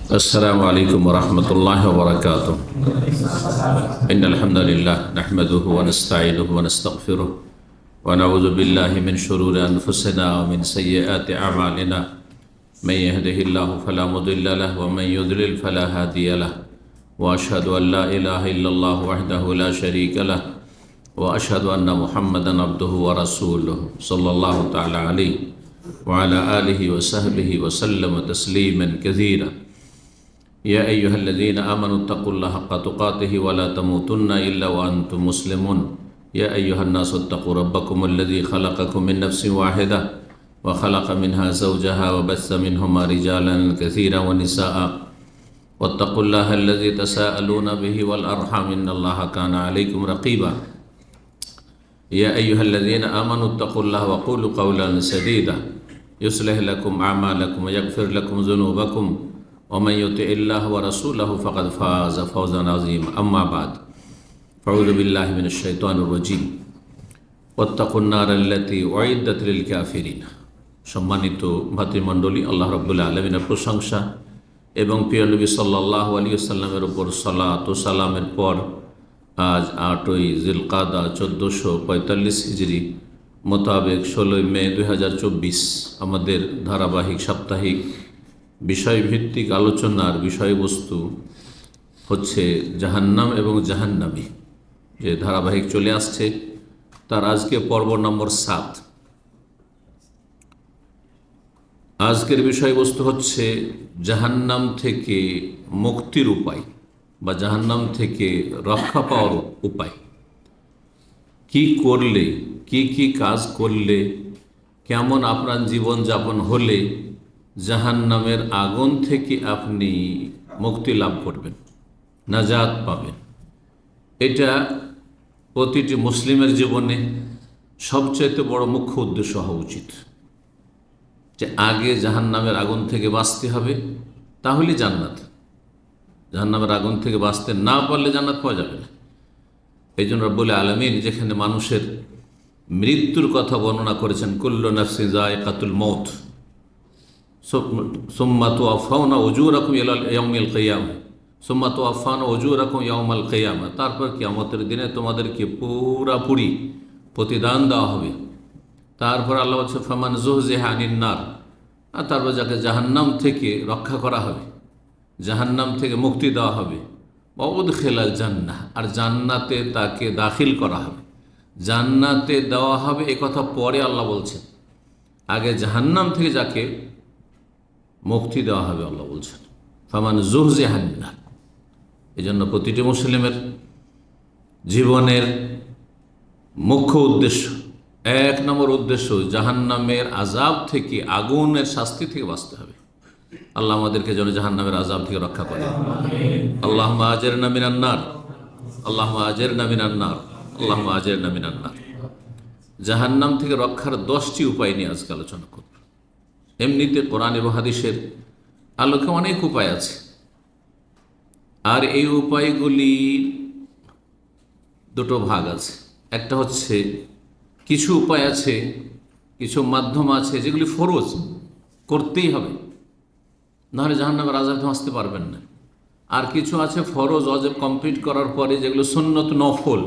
السلام عليكم ورحمة الله وبركاته. إن الحمد لله نحمده ونستعينه ونستغفره ونعوذ بالله من شرور أنفسنا ومن سيئات أعمالنا. من يهده الله فلا مضل له ومن يضلل فلا هادي له. وأشهد أن لا إله إلا الله وحده لا شريك له وأشهد أن محمدا عبده ورسوله صلى الله تعالى عليه وعلى آله وصحبه وسلم تسليما كثيرا. يا أيها الذين آمنوا اتقوا الله حق تقاته ولا تموتن إلا وأنتم مسلمون. يا أيها الناس اتقوا ربكم الذي خلقكم من نفس واحدة وخلق منها زوجها وبث منهما رجالا كثيرا ونساء واتقوا الله الذي تساءلون به والأرحام إن الله كان عليكم رقيبا. يا أيها الذين آمنوا اتقوا الله وقولوا قولا سديدا يصلح لكم أعمالكم ويغفر لكم ذنوبكم ومن يطع الله ورسوله فقد فاز فوزا عظيما. أما بعد فأعوذ بالله من الشيطان الرجيم واتقوا النار التي أعدت للكافرين. সম্মানিত ভাতৃমণ্ডলী, আল্লাহ রাব্বুল আলামিনের প্রশংসা এবং প্রিয় নবী সাল্লাল্লাহু আলাইহি ওয়াসাল্লামের উপর সালাত ও সালামের পর আজ 8ই জিলকাদা 1445 হিজরি মোতাবেক 16 মে 2024 আমাদের ধারাবাহিক সাপ্তাহিক বিষয়ভিত্তিক আলোচনার বিষয়বস্তু হচ্ছে জাহান্নাম এবং জাহান্নামী, যে ধারাবাহিক চলে আসছে তার আজকে পর্ব নম্বর 7। আজকের বিষয়বস্তু হচ্ছে জাহান্নাম থেকে মুক্তির উপায় বা জাহান্নাম থেকে রক্ষা পাওয়ার উপায়। কি করলে, কি কাজ করলে, কেমন আপনার জীবনযাপন হলে জাহান্নামের আগুন থেকে আপনি মুক্তি লাভ করবেন, নাজাত পাবেন। এটা প্রতিটি মুসলিমের জীবনে সবচেয়ে বড় মুখ্য উদ্দেশ্য হওয়া উচিত, যে আগে জাহান্নামের আগুন থেকে বাঁচতে হবে, তাহলে জান্নাত। জাহান্নামের আগুন থেকে বাঁচতে না পারলে জান্নাত পাওয়া যাবে না। এই জন্য রব্বুল আলামিন যেখানে মানুষের মৃত্যুর কথা বর্ণনা করেছেন, কুল্লু নাফসিন যায়কাতুল মউত সুম্মা তুওয়াফাউনা উজুরাকুম ইয়াউমাল কিয়ামা সুম্মা তুওয়াফাউনা উজুরাকুম ইয়াউমাল কিয়ামা, তারপর কিয়ামতের দিনে তোমাদেরকে পুরাপুরি প্রতিদান দেওয়া হবে। তারপর আল্লাহ বলছে ফামান যুহজিহা আনিন নার, আর তারপর যাকে জাহান্নাম থেকে রক্ষা করা হবে, জাহান্নাম থেকে মুক্তি দেওয়া হবে। ওয়াউদখিলাল জান্নাহ, আর জান্নাতে তাকে দাখিল করা হবে, জান্নাতে দেওয়া হবে। এ কথা পরে আল্লাহ বলছেন, আগে জাহান্নাম থেকে যাকে মুক্তি দেওয়া হবে আল্লাহ বলছেন ফামান যুহজিহা আনিন নার। এই জন্য প্রতিটি মুসলিমের জীবনের মুখ্য উদ্দেশ্য, 1 নম্বর উদ্দেশ্য, জাহান্নামের আযাব থেকে, আগুনের শাস্তি থেকে বাঁচতে হবে। আল্লাহ আমাদেরকে যেন জাহান্নামের আযাব থেকে রক্ষা করে। আল্লাহুম্মা আজিরনা মিনান নার, আল্লাহুম্মা আজিরনা মিনান নার, আল্লাহুম্মা আজিরনা মিনান নার। জাহান্নাম থেকে রক্ষার 10টি উপায় নিয়ে আজকে আলোচনা করব। এমনিতে কোরআন এবং হাদিসের আলোকে অনেক উপায় আছে, আর এই উপায়গুলির দুটো ভাগ আছে। একটা হচ্ছে কিছু উপায় আছে, কিছু মাধ্যম আছে যেগুলি ফরজ, করতেই হবে, নাহলে জাহান্নামের আযাব থেকে বাঁচতে পারবেন না। আর কিছু আছে ফরজ ওয়াজিব কমপ্লিট করার পরে যেগুলো সুন্নত নফল,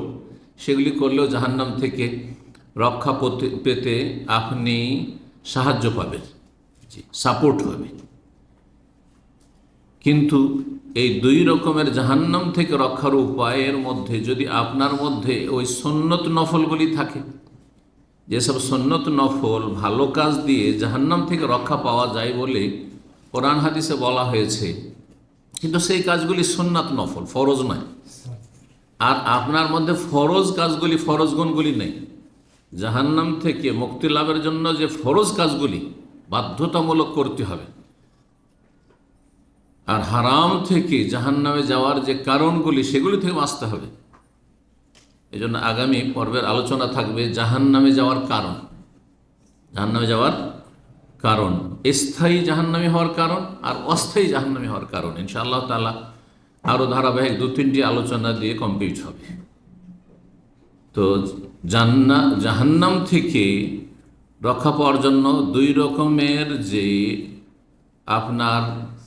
সেগুলি করলেও জাহান্নাম থেকে রক্ষা পেতে আপনি সাহায্য পাবেন, সাপোর্ট হবে। কিন্তু এই 2 রকমের জাহান্নাম থেকে রক্ষার উপায়ের মধ্যে যদি আপনার মধ্যে ওই সুন্নত নফলগুলি থাকে, যেসব সুন্নত নফল ভালো কাজ দিয়ে জাহান্নাম থেকে রক্ষা পাওয়া যায় বলে কোরআন হাদিসে বলা হয়েছে, কিন্তু সেই কাজগুলি সুন্নাত নফল, ফরজ নয়। আর আপনার মধ্যে ফরজ কাজগুলি, ফরজ গুণগুলি নেই। জাহান্নাম থেকে মুক্তি লাভের জন্য যে ফরজ কাজগুলি বাধ্যতামূলক করতে হবে, আর হারাম থেকে জাহান্নামে যাওয়ার যে কারণগুলি, সেগুলি থেকে বাঁচতে হবে। এই জন্য আগামী পর্বের আলোচনা থাকবে জাহান্নামে যাওয়ার কারণ, জাহান্নামে যাওয়ার কারণ, স্থায়ী জাহান্নামী হওয়ার কারণ আর অস্থায়ী জাহান্নামী হওয়ার কারণ। ইনশাআল্লাহ তাআলা আরও ধারাবাহিক 2-3টি আলোচনা দিয়ে কমপ্লিট হবে। তো জাহান্নাম থেকে রক্ষা পাওয়ার জন্য 2 রকমের যে আপনার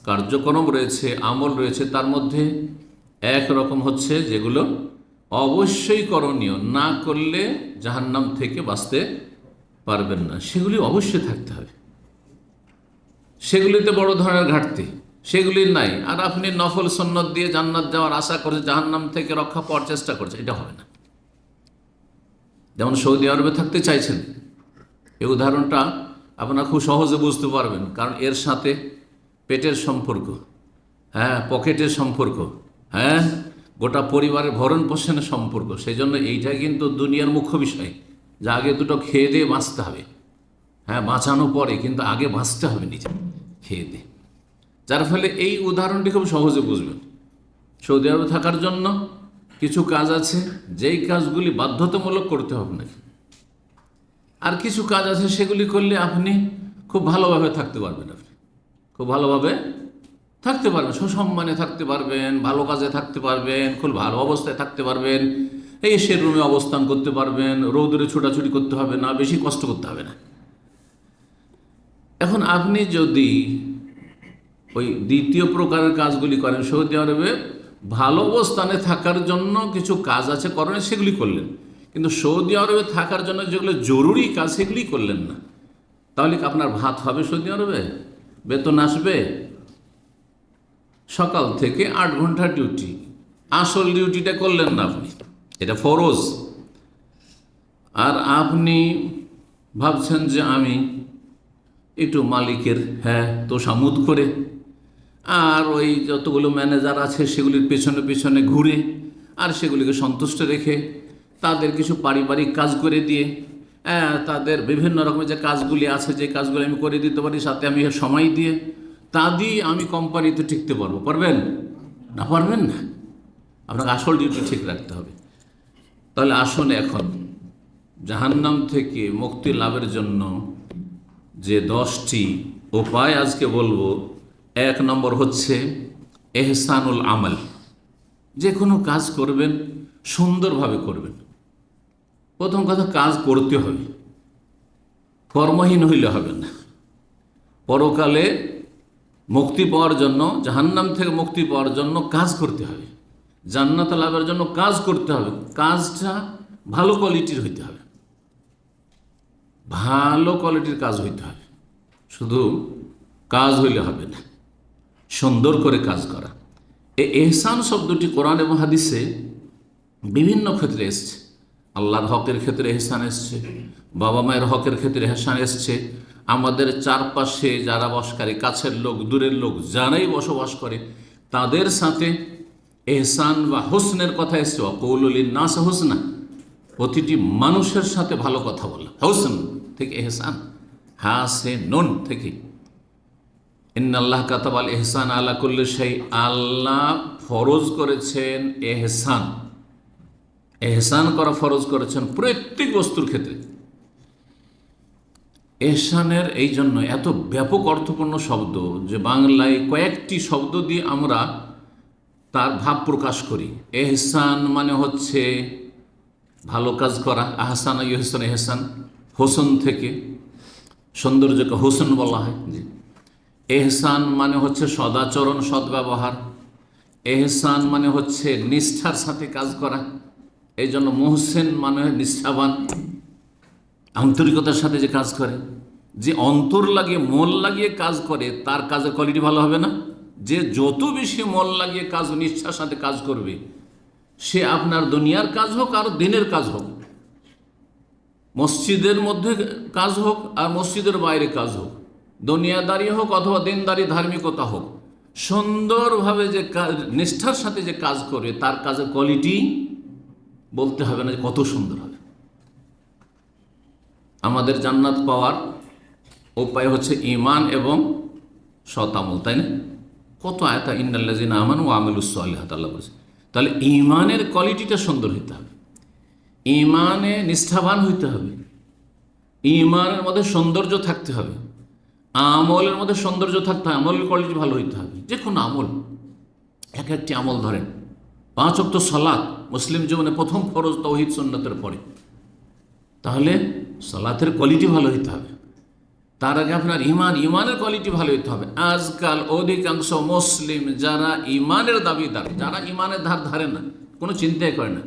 কার্যক্রম রয়েছে, আমল রয়েছে, তার মধ্যে একরকম হচ্ছে যেগুলো অবশ্যই করণীয়, না করলে জাহান্নাম থেকে বাঁচতে পারবেন না, সেগুলি অবশ্যই থাকতে হবে। সেগুলিতে বড় ধরনের ঘাটতি, সেগুলি নাই, আর আপনি নফল সুন্নত দিয়ে জান্নাত যাওয়ার আশা করছে, জাহান্নাম থেকে রক্ষা পাওয়ার চেষ্টা করছে, এটা হবে না। যেমন সৌদি আরবে থাকতে চাইছেন, এই উদাহরণটা আপনারা খুব সহজে বুঝতে পারবেন, কারণ এর সাথে পেটের সম্পর্ক, পকেটের সম্পর্ক, গোটা পরিবারের ভরণ পোষণের সম্পর্ক। সেই জন্য এইটা কিন্তু দুনিয়ার মুখ্য বিষয়, যে আগে দুটো খেয়ে দিয়ে বাঁচতে হবে। বাঁচানো পরে, কিন্তু আগে বাঁচতে হবে নিজে খেয়ে দিয়ে। যার ফলে এই উদাহরণটি খুব সহজে বুঝবেন। সৌদি আরবে থাকার জন্য কিছু কাজ আছে, যেই কাজগুলি বাধ্যতামূলক করতে হবে নাকি, আর কিছু কাজ আছে সেগুলি করলে আপনি খুব ভালোভাবে থাকতে পারবেন। আপনি খুব ভালোভাবে থাকতে পারবেন, সসম্মানে থাকতে পারবেন, ভালো কাজে থাকতে পারবেন, খুব ভালো অবস্থায় থাকতে পারবেন, এসে রুমে অবস্থান করতে পারবেন, রৌদ্রে ছোটাছুটি করতে হবে না, বেশি কষ্ট করতে হবে না। এখন আপনি যদি ওই দ্বিতীয় প্রকারের কাজগুলি করেন, সৌদি আরবে ভালো অবস্থানে থাকার জন্য কিছু কাজ আছে করেন, সেগুলি করলেন, কিন্তু সৌদি আরবে থাকার জন্য যেগুলো জরুরি কাজ সেগুলি করলেন না, তাহলে কি আপনার ভাত হবে সৌদি আরবে? বেতন আসবে? সকাল থেকে 8 ঘন্টা ডিউটি, আসল ডিউটিটা করলেন না আপনি, এটা ফরজ। আর আপনি ভাবছেন যে আমি একটু মালিকের তোষামুদ করে, আর ওই যতগুলো ম্যানেজার আছে সেগুলির পেছনে পেছনে ঘুরে, আর সেগুলিকে সন্তুষ্ট রেখে, তাদের কিছু পারিবারিক কাজ করে দিয়ে, তাদের বিভিন্ন রকমের যে কাজগুলি আছে, যে কাজগুলি আমি করে দিতে পারি, সাথে আমি সময় দিয়ে, তা দিয়ে আমি কোম্পানিতে টিকতে পারবো? পারবেন না? পারবেন না। আপনাকে আসল ডিউটি ঠিক রাখতে হবে। তাহলে আসুন এখন জাহান্নাম থেকে মুক্তি লাভের জন্য যে 10টি উপায় আজকে বলবো। 1 নম্বর হচ্ছে এহসানুল আমল। যে কোনো কাজ করবেন সুন্দরভাবে করবেন। প্রথম কথা, কাজ করতে হবে, কর্মহীন হইলে হবে না। পরকালে মুক্তি পাওয়ার জন্য, জাহান্নাম থেকে মুক্তি পাওয়ার জন্য কাজ করতে হবে, জান্নাত লাভের জন্য কাজ করতে হবে। কাজটা ভালো কোয়ালিটির হইতে হবে, ভালো কোয়ালিটির কাজ হইতে হবে। শুধু কাজ হইলে হবে না, সুন্দর করে কাজ করা। এই এহসান শব্দটি কোরআন এবং হাদিসে বিভিন্ন ক্ষেত্রে এসছে। আল্লাহর হকের ক্ষেত্রে এহসান এসছে, বাবা মায়ের হকের ক্ষেত্রে এহসান এসছে, আমাদের চারপাশে যারা বসকারী, কাছের লোক, দূরের লোক, যারাই বসবাস করে তাদের সাথে এহসান বা হোসনের কথা এসছে। ওয়াকুলু লিন্নাস হোসনা, প্রতিটি মানুষের সাথে ভালো কথা বলা। হোসন থেকে এহসান, হাসিনুন থেকে। ইন্নাল্লাহ কাতাবাল এহসান আলা কুল্লি শাই, আল্লাহ ফরজ করেছেন এহসান। এহসান করা ফরজ করেছেন প্রত্যেক বস্তুর ক্ষেত্রে। এহসানের এই জন্য এত ব্যাপক অর্থপূর্ণ শব্দ যে বাংলায় কয়েকটি শব্দ দিয়ে আমরা তার ভাব প্রকাশ করি। এহসান মানে হচ্ছে ভালো কাজ করা, আহসান ইহসান, এহসান হোসন থেকে, সৌন্দর্যকে হোসন বলা হয়। এহসান মানে হচ্ছে সদাচরণ, সদ্ব্যবহার। এহসান মানে হচ্ছে নিষ্ঠার সাথে কাজ করা, এই জন্য মোহসেন মানে নিষ্ঠাবান, আন্তরিকতার সাথে যে কাজ করে। যে অন্তর লাগিয়ে মন লাগিয়ে কাজ করে তার কাজের কোয়ালিটি ভালো হবে না। যে যত বেশি মন লাগিয়ে কাজ, নিষ্ঠার সাথে কাজ করবে, সে আপনার দুনিয়ার কাজ হোক আর দিনের কাজ হোক, মসজিদের মধ্যে কাজ হোক আর মসজিদের বাইরে কাজ হোক, দুনিয়াদারি হোক অথবা দিনদারি ধার্মিকতা হোক, সুন্দরভাবে যে নিষ্ঠার সাথে যে কাজ করবে তার কাজের কোয়ালিটি বলতে হবে না যে কত সুন্দর হবে। আমাদের জান্নাত পাওয়ার উপায় হচ্ছে ঈমান এবং সৎ আমল, তাই না? কত আয়াত, ইন্নাল্লাযিনা আমানু ওয়া আমিলুস সালিহাত, আল্লাহ বলেছে। তাহলে ঈমানের কোয়ালিটিটা সুন্দর হইতে হবে, ঈমানে নিষ্ঠাবান হইতে হবে, ঈমানের মধ্যে সৌন্দর্য থাকতে হবে, আমলের মধ্যে সৌন্দর্য থাকতে হবে, আমলের কোয়ালিটি ভালো হইতে হবে। যে কোনো আমল, এক একটি আমল ধরেন, 5 ওয়াক্ত সালাত মুসলিম জীবনে প্রথম ফরজ তাওহীদ সুন্নতের পরে, তাহলে সালাতের কোয়ালিটি ভালো হইতে হবে। তার আগে আপনার ইমানের কোয়ালিটি ভালো হতে হবে। আজকাল অধিকাংশ মুসলিম যারা ইমানের দাবিদার, যারা ইমানের ধার ধারে না, কোনো চিন্তাই করে না,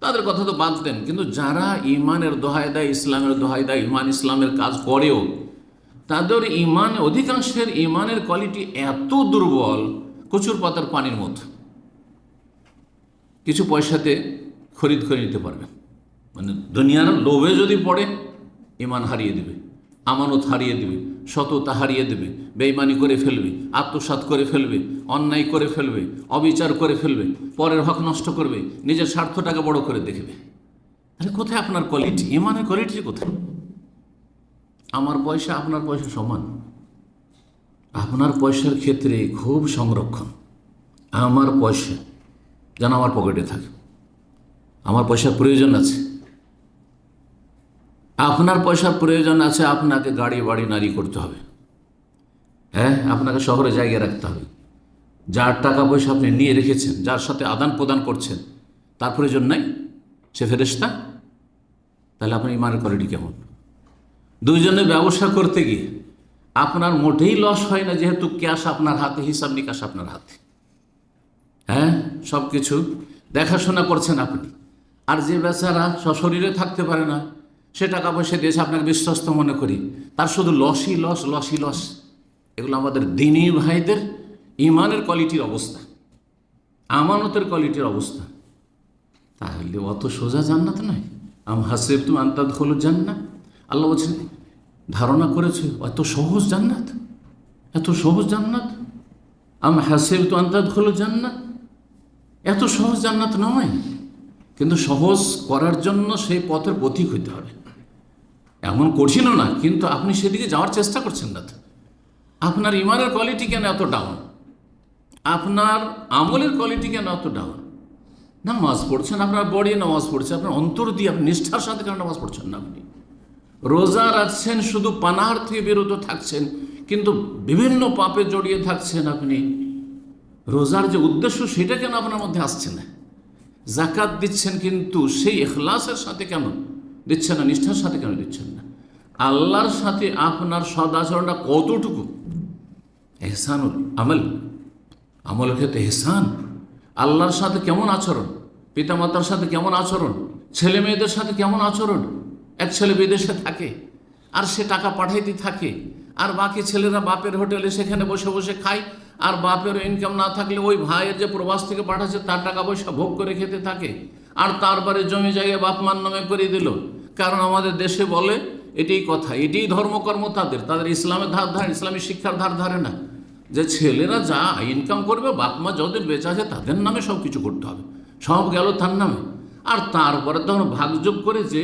তাদের কথা তো বাদ দেন, কিন্তু যারা ইমানের দোহাই দেয়, ইসলামের দোহাই দেয়, ইসলামের কাজ করেও, তাদের অধিকাংশের ইমানের কোয়ালিটি এত দুর্বল, কচুর পাতার পানির মতো। কিছু পয়সাতে খরিদ করে নিতে পারবেন, মানে দুনিয়ার লোভে যদি পড়ে ইমান হারিয়ে দেবে, আমানত হারিয়ে দেবে, সততা হারিয়ে দেবে, বেঈমানি করে ফেলবে, আত্মসাৎ করে ফেলবে, অন্যায় করে ফেলবে, অবিচার করে ফেলবে, পরের হক নষ্ট করবে, নিজের স্বার্থটাকে বড় করে দেখবে। তাহলে কোথায় আপনার কোয়ালিটি? ইমানের কোয়ালিটি কোথায়? আমার পয়সা আপনার পয়সা সমান। আপনার পয়সার ক্ষেত্রে খুব সংরক্ষণ। আমার পয়সা যেন আমার পকেটে থাকে। আমার পয়সার প্রয়োজন আছে, আপনার পয়সার প্রয়োজন আছে, আপনাকে গাড়ি বাড়ি নারী করতে হবে, হ্যাঁ, আপনাকে শহরে জায়গা রাখতে হবে। যার টাকা পয়সা আপনি নিয়ে রেখেছেন, যার সাথে আদান প্রদান করছেন, তার প্রয়োজন নাই, সে ফেরেশতা। তাহলে আপনার ইমানের কোয়ালিটি কেমন? দুইজনে ব্যবসা করতে গিয়ে আপনার মোটেই লস হয় না, যেহেতু ক্যাশ আপনার হাতে, হিসাব নিকাশ আপনার হাতে, হ্যাঁ, সব কিছু দেখাশোনা করছেন আপনি। আর যে বেচারা সশরীরে থাকতে পারে না, সে টাকা পয়সা দিয়েছে আপনাকে বিশ্বস্ত মনে করি, তার শুধু লসই লস, লসই লস। এগুলো আমাদের দ্বীনী ভাইদের ইমানের কোয়ালিটির অবস্থা, আমানতের কোয়ালিটির অবস্থা। তাহলে অত সোজা জান্নাত নয়। আম হাসিবতুম আন তাদখুলুল জান্নাহ, আল্লাহ বলছেন ধারণা করেছে এত সহজ জান্নাত, এত সহজ জান্নাত। আম হাসিবতুম আন তাদখুলুল জান্নাহ, এত সহজ জান্নাত নয়। কিন্তু সহজ করার জন্য সেই পথের পথিক হইতে হবে। এমন কঠিনও না, কিন্তু আপনি সেদিকে যাওয়ার চেষ্টা করছেন না। আপনার ইমানের কোয়ালিটি কেন এত ডাউন? আপনার আমলের কোয়ালিটি কেন এত ডাউন? নামাজ পড়ছেন, আপনার বডি নামাজ পড়ছে, আপনার অন্তর দিয়ে, আপনি নিষ্ঠার সাথে কেন নামাজ পড়ছেন না? আপনি রোজা রাখছেন, শুধু পানাহার থেকে বিরত থাকছেন, কিন্তু বিভিন্ন পাপে জড়িয়ে থাকছেন। আপনি রোজার যে উদ্দেশ্য সেটা কেন আপনার মধ্যে আসছে না? জাকাত দিচ্ছেন, কিন্তু সেই ইখলাসের সাথে কেন দিচ্ছেন না? নিষ্ঠার সাথে কেন দিচ্ছেন না? আল্লাহর সাথে আপনার সদাচরণটা কতটুকু? এহসানুল আমল, আমলের ক্ষেত্রে এহসান। আল্লাহর সাথে কেমন আচরণ, পিতামাতার সাথে কেমন আচরণ, ছেলে মেয়েদের সাথে কেমন আচরণ? এক ছেলে বিদেশে থাকে আর সে টাকা পাঠাইতে থাকে, আর বাকি ছেলেরা বাপের হোটেলে সেখানে বসে বসে খায়, আর বাপের ইনকাম না থাকলে ওই ভাইয়ের যে প্রবাস থেকে পাঠাচ্ছে তার টাকা পয়সা ভোগ করে খেতে থাকে। আর তারপরে জমি জায়গায় বাপ মার নামে করে দিল, কারণ আমাদের দেশে বলে এটাই কথা, এটাই ধর্মকর্ম তাদের, তাদের ইসলামের ধার ধারে, ইসলামী শিক্ষার ধার ধারে না, যে ছেলেরা যা ইনকাম করবে বাপ মা যাদের বেঁচে আছে তাদের নামে সব কিছু করতে হবে, সব গেল তার নামে। আর তারপরে তখন ভাগযোগ করে যে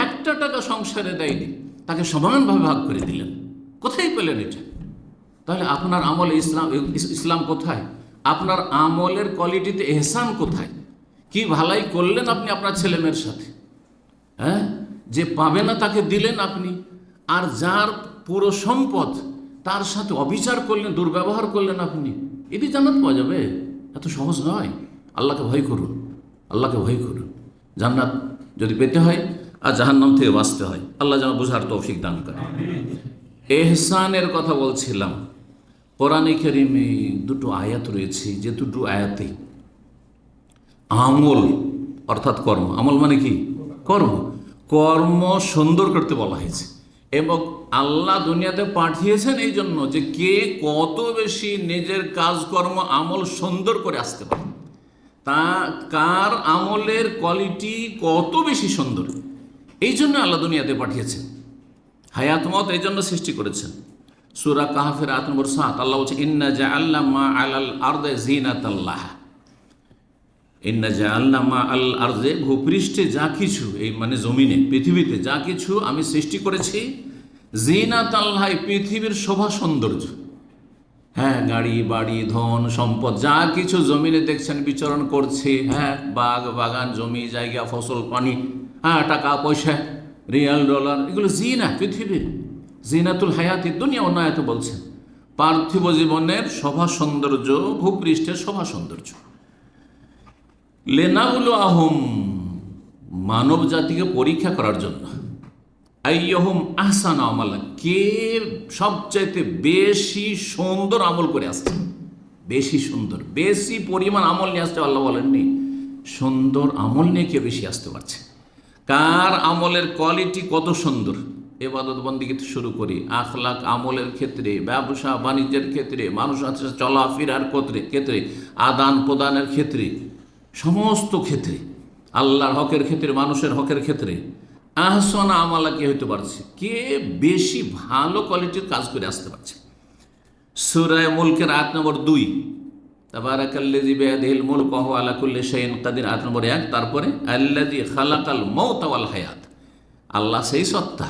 একটা টাকা সংসারে দেয়নি তাকে সমানভাবে ভাগ করে দিলেন। কোথায় পেলেন এটা? তাহলে আপনার আমলে ইসলাম কোথায়? আপনার আমলের কোয়ালিটিতে এহসান কোথায়? কি ভালাই করলেন আপনি আপনার ছেলেমেয়ের সাথে, হ্যাঁ, যে পাবে না তাকে দিলেন আপনি, আর যার পুরো সম্পদ তার সাথে অবিচার করলেন, দুর্ব্যবহার করলেন আপনি। এটি জান্নাত পাওয়া যাবে? এত সহজ নয়। আল্লাহকে ভয় করুন, আল্লাহকে ভয় করুন। জান্নাত যদি পেতে হয় আর জাহান্নাম থেকে বাঁচতে হয়, আল্লাহ যেন বুঝার তৌফিক দান করে। এহসানের কথা বলছিলাম। কোরআনে কারিমে দুটো আয়াত রয়েছে, যে দুটো আয়াতে আমল অর্থাৎ কর্ম, আমল মানে কি? কর্ম, কর্ম সুন্দর করতে বলা হয়েছে। এবং আল্লাহ দুনিয়াতে পাঠিয়েছেন এই জন্য যে কে কত বেশি নিজের কাজকর্ম আমল সুন্দর করে আসতে পারে, তা কার আমলের কোয়ালিটি কত বেশি সুন্দর, এই জন্য আল্লাহ দুনিয়াতে পাঠিয়েছেন। হায়াত মত এই জন্য সৃষ্টি করেছেন। সূরা কাহফের আয়াত নম্বর 7 আল্লাহ বলছে ইন্না জাআলনা মা আলাল আরদি জিনাতাল্লাহ, ইন্না জাআলনা মা আল আরদি, ভূপৃষ্ঠে যা কিছু, এই মানে জমিনে পৃথিবীতে যা কিছু আমি সৃষ্টি করেছি, জিনাতাল্লাহ, পৃথিবীর শোভা সৌন্দর্য, হ্যাঁ, গাড়ি বাড়ি ধন সম্পদ যা কিছু জমিনে দেখছেন বিচরণ করছে, হ্যাঁ, বাগ বাগান জমি জায়গা ফসল পানি, হ্যাঁ, টাকা পয়সা রিয়াল ডলার, এগুলো জিনা, পৃথিবীর জিনাতুল হায়াতি দুনিয়া। অন্য আয়াতে বলছেন পার্থিব জীবনের শোভা সৌন্দর্য, ভূপৃষ্ঠের শোভা সৌন্দর্য। লেনাউলু আহম, মানব জাতিকে পরীক্ষা করার জন্য, আইয়ুহুম আহসানু আমালা, কে সবচাইতে বেশি সুন্দর আমল করে আসছে, বেশি সুন্দর, বেশি পরিমাণ আমল নিয়ে আসতে আল্লাহ বলেননি, সুন্দর আমল নিয়ে কে বেশি আসতে পারছে, কার আমলের কোয়ালিটি কত সুন্দর। ইবাদত বন্দেগী থেকে শুরু করি, আখলাক আমলের ক্ষেত্রে, ব্যবসা বাণিজ্যের ক্ষেত্রে, মানুষের সাথে চলাফেরার ক্ষেত্রে, আদান প্রদানের ক্ষেত্রে, সমস্ত ক্ষেত্রে, আল্লাহর হকের ক্ষেত্রে, মানুষের হকের ক্ষেত্রে আহসান আমালা কে হইতে পারছে, কে বেশি ভালো কোয়ালিটির কাজ করে আসতে পারছে। সূরা মুলকের আয়াত নম্বর 2, তাবারাকাল্লাযী বিয়াদিহিল মুলকু ওয়া হুয়া আলা কুল্লি শাইইন কাদির, আয়াত নম্বর 1। তারপরে আল্লাযী খালাকাল মাউতা ওয়াল হায়াত, আল্লাহ সেই সত্তা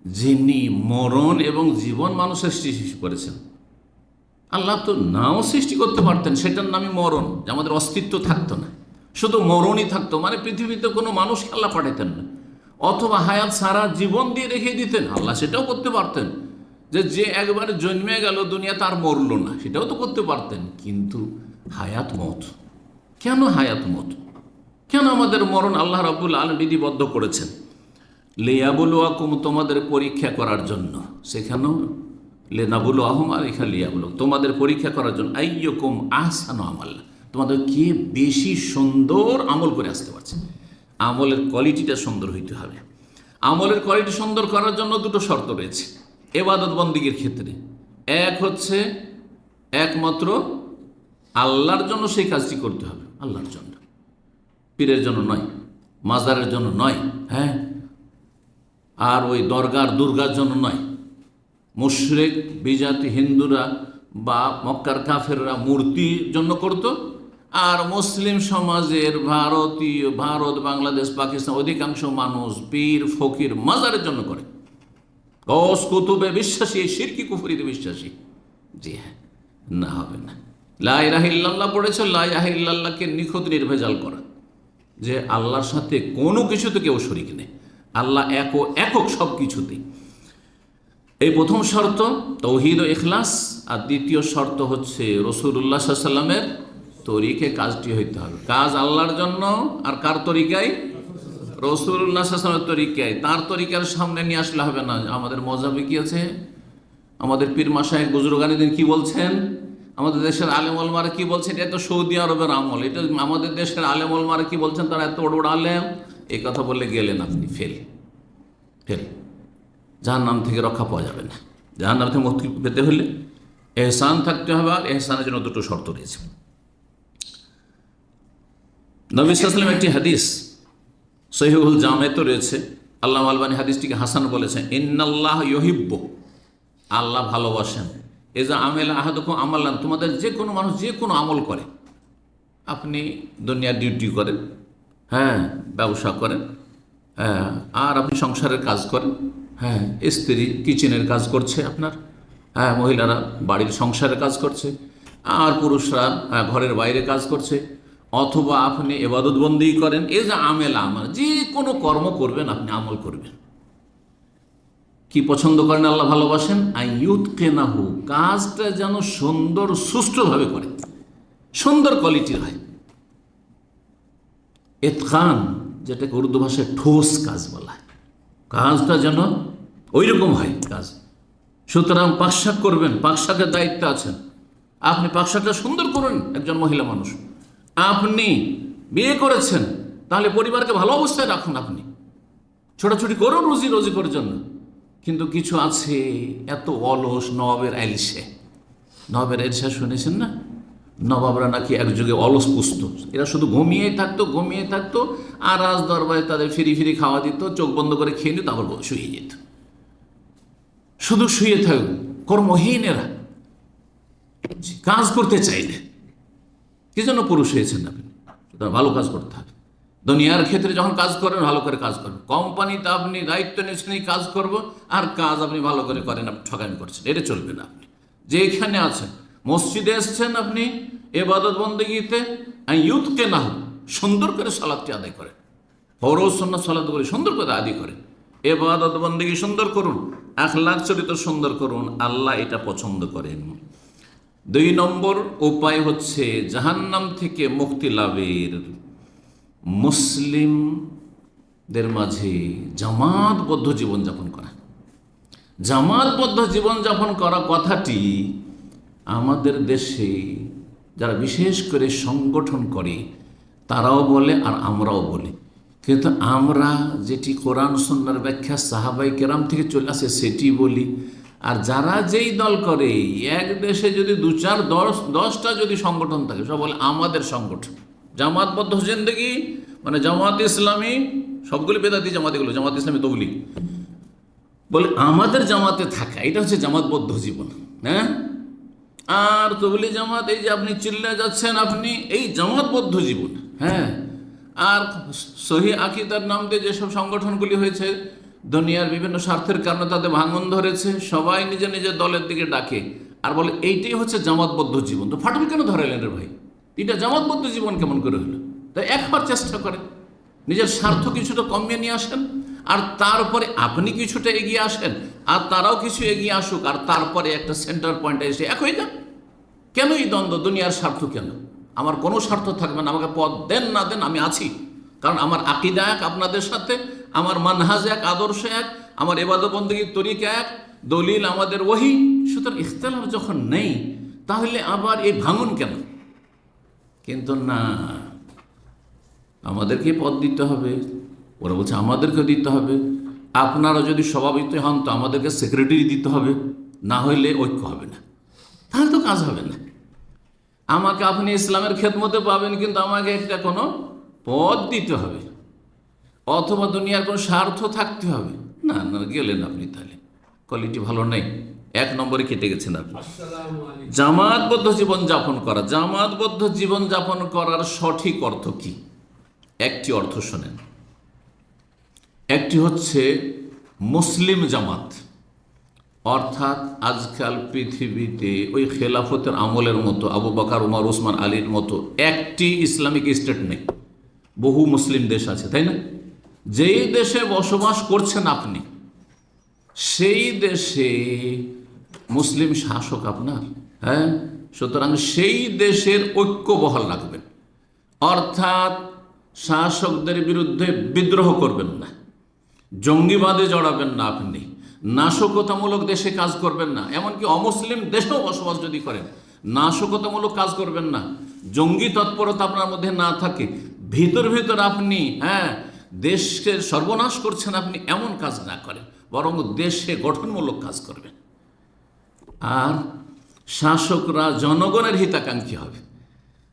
যিনি মরণ এবং জীবন মানুষের সৃষ্টি করেছেন। আল্লাহ তো নাও সৃষ্টি করতে পারতেন, সেটার নামই মরণ, যে আমাদের অস্তিত্ব থাকতো না, শুধু মরণই থাকতো, মানে পৃথিবীতে কোনো মানুষ আল্লাহ পাঠাতেন না। অথবা হায়াত সারা জীবন দিয়ে রেখে দিতেন, আল্লাহ সেটাও করতে পারতেন, যে একবারে জন্মে গেল দুনিয়া তার মরল না, সেটাও তো করতে পারতেন। কিন্তু হায়াত মত, কেন হায়াত মত, কেন আমাদের মরণ আল্লাহ রাব্বুল আলামিন বিধিবদ্ধ করেছেন? লিয়াবলুয়াকুম, তোমাদের পরীক্ষা করার জন্য, সেখানেও লিনাবলুয়াহুম আর এখানে লিয়াবলু, তোমাদের পরীক্ষা করার জন্য। আইয়ুকুম আহসানু আমালা, তোমাদের কে বেশি সুন্দর আমল করে আসতে পারছে, আমলের কোয়ালিটিটা সুন্দর হইতে হবে। আমলের কোয়ালিটি সুন্দর করার জন্য দুটো শর্ত রয়েছে ইবাদত বন্দেগীর ক্ষেত্রে। এক হচ্ছে একমাত্র আল্লাহর জন্য সেই কাজটি করতে হবে, আল্লাহর জন্য, পীরের জন্য নয়, মাজারের জন্য নয়, হ্যাঁ, আর ওই দরগার দুর্গার জন্য নয়। মুশরিক বিজাতি হিন্দুরা বা মক্কার কাফেররা মূর্তির জন্য করত, আর মুসলিম সমাজের ভারত, বাংলাদেশ, পাকিস্তান অধিকাংশ মানুষ পীর ফকির মাজারের জন্য করে, গস কুতুবে বিশ্বাসী, শিরকি কুফরিতে বিশ্বাসী। জি হ্যাঁ, না, হবে না। লা ইলাহা ইল্লাল্লাহ পড়েছে, লা ইলাহা ইল্লাল্লাহকে নিখুঁত নির্ভেজাল করা, যে আল্লাহর সাথে কোনো কিছুতে কেউ শরীক নেই, আল্লাহ একক সব কিছুতেই। এই প্রথম শর্ত তৌহিদ ও ইখলাস, আর দ্বিতীয় শর্ত হচ্ছে রাসূলুল্লাহ সাল্লাল্লাহু আলাইহি ওয়াসাল্লামের তরিকে কাজটি হইতে হবে। কাজ আল্লাহর জন্য, আর কার তরিকায়? রাসূলুল্লাহ সাল্লাল্লাহু আলাইহি ওয়াসাল্লামের তরিকায়। তার তরিকার সামনে নিয়ে আসলে হবে না। আমাদের মজাবে কি আছে, আমাদের পীর মাশায়েখ বুজুর্গানিদিন কি বলছেন, আমাদের দেশের আলেম ওলামারা কি বলছেন, এটা তো সৌদি আরবের আমল, এটা আমাদের দেশের আলেম ওলামারা কি বলছেন, তারা এত বড় বড় আলেম, এই কথা বললে গেলেন আপনি ফেল। জাহান্নাম থেকে রক্ষা পাওয়া যাবে না। জাহান্নাম থেকে মুক্তি পেতে হলে এহসান থাকতে হবে, আর এহসানের জন্য দুটো শর্ত রয়েছে। নবী সাল্লাল্লাহু আলাইহি ওয়াসাল্লাম একটি হাদিস সহিহুল জামেতে রয়েছে, আল্লামা আলবানী হাদিসটিকে হাসান বলেছেন। ইন্নাল্লাহ ইউহিব্বু, আল্লাহ ভালোবাসেন, এজা আমেলা আহাদুকুম আমালান, তোমাদের যে কোনো মানুষ যে কোনো আমল করে, আপনি দুনিয়ার ডিউটি করেন, হ্যাঁ, ব্যবসা করেন, হ্যাঁ, আর আপনি সংসারের কাজ করেন, হ্যাঁ, স্ত্রী কিচেনের কাজ করছে আপনার, হ্যাঁ, মহিলারা বাড়ির সংসারের কাজ করছে, আর পুরুষরা ঘরের বাইরে কাজ করছে, অথবা আপনি ইবাদত বন্দেগী করেন, এই যে আমেলা আমল, যে কোনো কর্ম করবেন, আপনি আমল করবেন। কি পছন্দ করেন, আল্লাহ ভালোবাসেন? আইয়ুতকিনাহু, কাজটা যেন সুন্দর সুষ্ঠুভাবে করে, সুন্দর কোয়ালিটির হয়। ইতকান, যেটাকে উর্দু ভাষায় ঠোস কাজ বলা হয়, কাজটা যেন ওই রকম হয় কাজ। সুতরাং পাকশাক করবেন, পাকশাকের দায়িত্ব আছেন, আপনি পাকশাকটা সুন্দর করুন। একজন মহিলা মানুষ, আপনি বিয়ে করেছেন, তাহলে পরিবারকে ভালো অবস্থায় রাখুন, আপনি ছোটাছুটি করুন রোজি করার জন্য। কিন্তু কিছু আছে এত অলস, নবাবের এলসে শুনেছেন না? নবাবরা নাকি এক যুগে অলস পুষত, এরা শুধু ঘুমিয়ে থাকতো, আর রাজ দরবারে তাদের ফিরি খাওয়া দিত, চোখ বন্ধ করে খেয়ে নিত, আবার শুয়ে যেত, শুধু শুয়ে থাকবে, কর্মহীন এরা, কাজ করতে চাইলে। কি জন্য পুরুষ হয়েছেন আপনি? ভালো কাজ করতে হবে। দুনিয়ার ক্ষেত্রে যখন কাজ করেন, ভালো করে কাজ করবেন। কোম্পানিতে আপনি দায়িত্ব নিয়েছেন এই কাজ করব, আর কাজ আপনি ভালো করে করেন, আপনি ঠকামি করছেন, এটা চলবে না। আপনি যেখানে আছেন, মসজিদে এসছেন, আপনি ইবাদত বন্দেগীতে ইউতকিনাহু, সুন্দর করে সালাতটি আদায় করেন, ফরজ সুন্নাত সালাত করে সুন্দর করে আদায় করেন, ইবাদত বন্দেগী সুন্দর করুন, আখলাক চরিত্র সুন্দর করুন, আল্লাহ এটা পছন্দ করেন। 2 নম্বর উপায় হচ্ছে জাহান্নাম থেকে মুক্তি লাভের। মুসলিম দের মাঝে জামাতবদ্ধ জীবনযাপন করা। জামাতবদ্ধ জীবনযাপন করা কথাটি আমাদের দেশে যারা বিশেষ করে সংগঠন করে তারাও বলে আর আমরাও বলি, কিন্তু আমরা যেটি কোরআন সুন্নাহর ব্যাখ্যা সাহাবাই কেরাম থেকে চলে আসে সেটি বলি। আর যারা যেই দল করে, এক দেশে যদি 2-4-10টা যদি সংগঠন থাকে, সব বলে আমাদের সংগঠন। জামাতবদ্ধ জিন্দেগি মানে জামাত ইসলামী, সবগুলি বেদাতি জামাতিগুলো, জামাত ইসলামী তবলিগ বলে আমাদের জামাতে থাকা, এটা হচ্ছে জামাতবদ্ধ জীবন। হ্যাঁ, আর তবলিগ জামাত, এই যে আপনি চিল্লা যাচ্ছেন, আপনি এই জামাতবদ্ধ জীবন। হ্যাঁ, আর সহি আকীদার নাম দিয়ে যেসব সংগঠনগুলি হয়েছে, দুনিয়ার বিভিন্ন স্বার্থের কারণে তাদের ভাঙন ধরেছে, সবাই নিজের নিজের দলের দিকে ডাকে আর বলে এইটাই হচ্ছে জামাতবদ্ধ জীবন। তো ফাটল কেন ধরাইলেন রে ভাই? এটা জামাতবদ্ধ জীবন কেমন করে হলো? তাই একবার চেষ্টা করেন, নিজের স্বার্থ কিছুটা কমিয়ে নিয়ে আসেন, আর তারপরে আপনি কিছুটা এগিয়ে আসেন, আর তারাও কিছু এগিয়ে আসুক, আর তারপরে একটা সেন্টার পয়েন্টে এসে এক হয়ে যান। কেন এই দ্বন্দ্ব? দুনিয়ার স্বার্থ কেন? আমার কোনো স্বার্থ থাকবে না, আমাকে পদ দেন না দেন আমি আছি, কারণ আমার আকীদা এক আপনাদের সাথে, আমার মানহাজ এক, আদর্শ এক, আমার ইবাদত বন্দেগীর তরিকা এক, দলিল আমাদের ওহী। সুতরাং ইখতিলাফ যখন নেই, তাহলে আবার এই ভাঙন কেন? কিন্তু না, আমাদেরকে পদ দিতে হবে, ওরা বলছে আমাদেরকে দিতে হবে। আপনারা যদি সভাপতি হন তো আমাদেরকে সেক্রেটারি দিতে হবে, না হইলে ঐক্য হবে না, তাহলে তো কাজ হবে না। আমাকে আপনি ইসলামের খেদমতে পাবেন, কিন্তু আমাকে একটা কোনো পদ দিতে হবে, অথবা দুনিয়ার কোনো স্বার্থ থাকতে হবে। না না, গেলেন আপনি, তাহলে কোয়ালিটি ভালো নেই, 1 নম্বরে কেটে গেছেন আপনি। জামাতবদ্ধ জীবনযাপন করা, জামাতবদ্ধ জীবনযাপন করার সঠিক অর্থ কি? একটি অর্থ শোনেন। একটি হচ্ছে মুসলিম জামাত, অর্থাৎ আজকাল পৃথিবীতে ওই খেলাফতের আমলের মতো আবু বকর, উমর, ওসমান, আলীর মতো একটি ইসলামিক স্টেট নেই, বহু মুসলিম দেশ আছে, তাই না? যেই দেশে বসবাস করছেন আপনি, সেই দেশে মুসলিম শাসক আপনার। হ্যাঁ, সুতরাং সেই দেশের ঐক্য বহাল রাখবেন, অর্থাৎ শাসকদের বিরুদ্ধে বিদ্রোহ করবেন না, জঙ্গিবাদে জড়াবেন না, আপনি নাশকতামূলক দেশে কাজ করবেন না, এমনকি অমুসলিম দেশেও বসবাস যদি করেন নাশকতামূলক কাজ করবেন না, জঙ্গি তৎপরতা আপনার মধ্যে না থাকে, ভিতর ভিতর আপনি দেশকে সর্বনাশ করছেন আপনি, এমন কাজ না করেন, বরং দেশে গঠনমূলক কাজ করবেন। আর শাসকরা জনগণের হিতাকাঙ্ক্ষী হবে,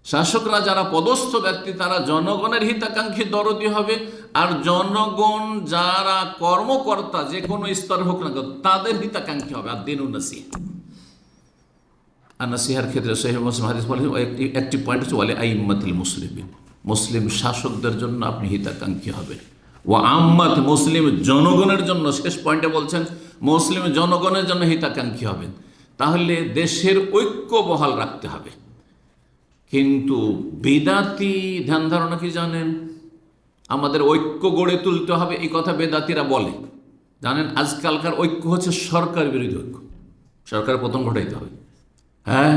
শাসকরা যারা পদস্থ ব্যক্তি তারা জনগণের হিতাকাঙ্ক্ষী দরদি হবে, আর জনগণ যারা কর্মকর্তা যে কোনো স্তর হোক না তাদের হিতাকাঙ্ক্ষী হবে। আর দিন নাসিহা, আর নাসিহার ক্ষেত্রে সহিহ মুসলিম হাদিস বলে একটি পয়েন্ট হচ্ছে ওয়ালি আইম্মাতুল মুসলিমিন, মুসলিম শাসকদের জন্য আপনি হিতাকাঙ্ক্ষী হবেন। ওয়া আম্মাত, মুসলিম জনগণের জন্য, শেষ পয়েন্টে বলছেন মুসলিম জনগণের জন্য হিতাকাঙ্ক্ষী হবেন। তাহলে দেশের ঐক্য বহাল রাখতে হবে। কিন্তু বেদাতি ধ্যান ধারণা কি জানেন? আমাদের ঐক্য গড়ে তুলতে হবে, এই কথা বেদাতিরা বলে। জানেন, আজকালকার ঐক্য হচ্ছে সরকার বিরোধী ঐক্য, সরকার পতন ঘটাইতে হবে। হ্যাঁ,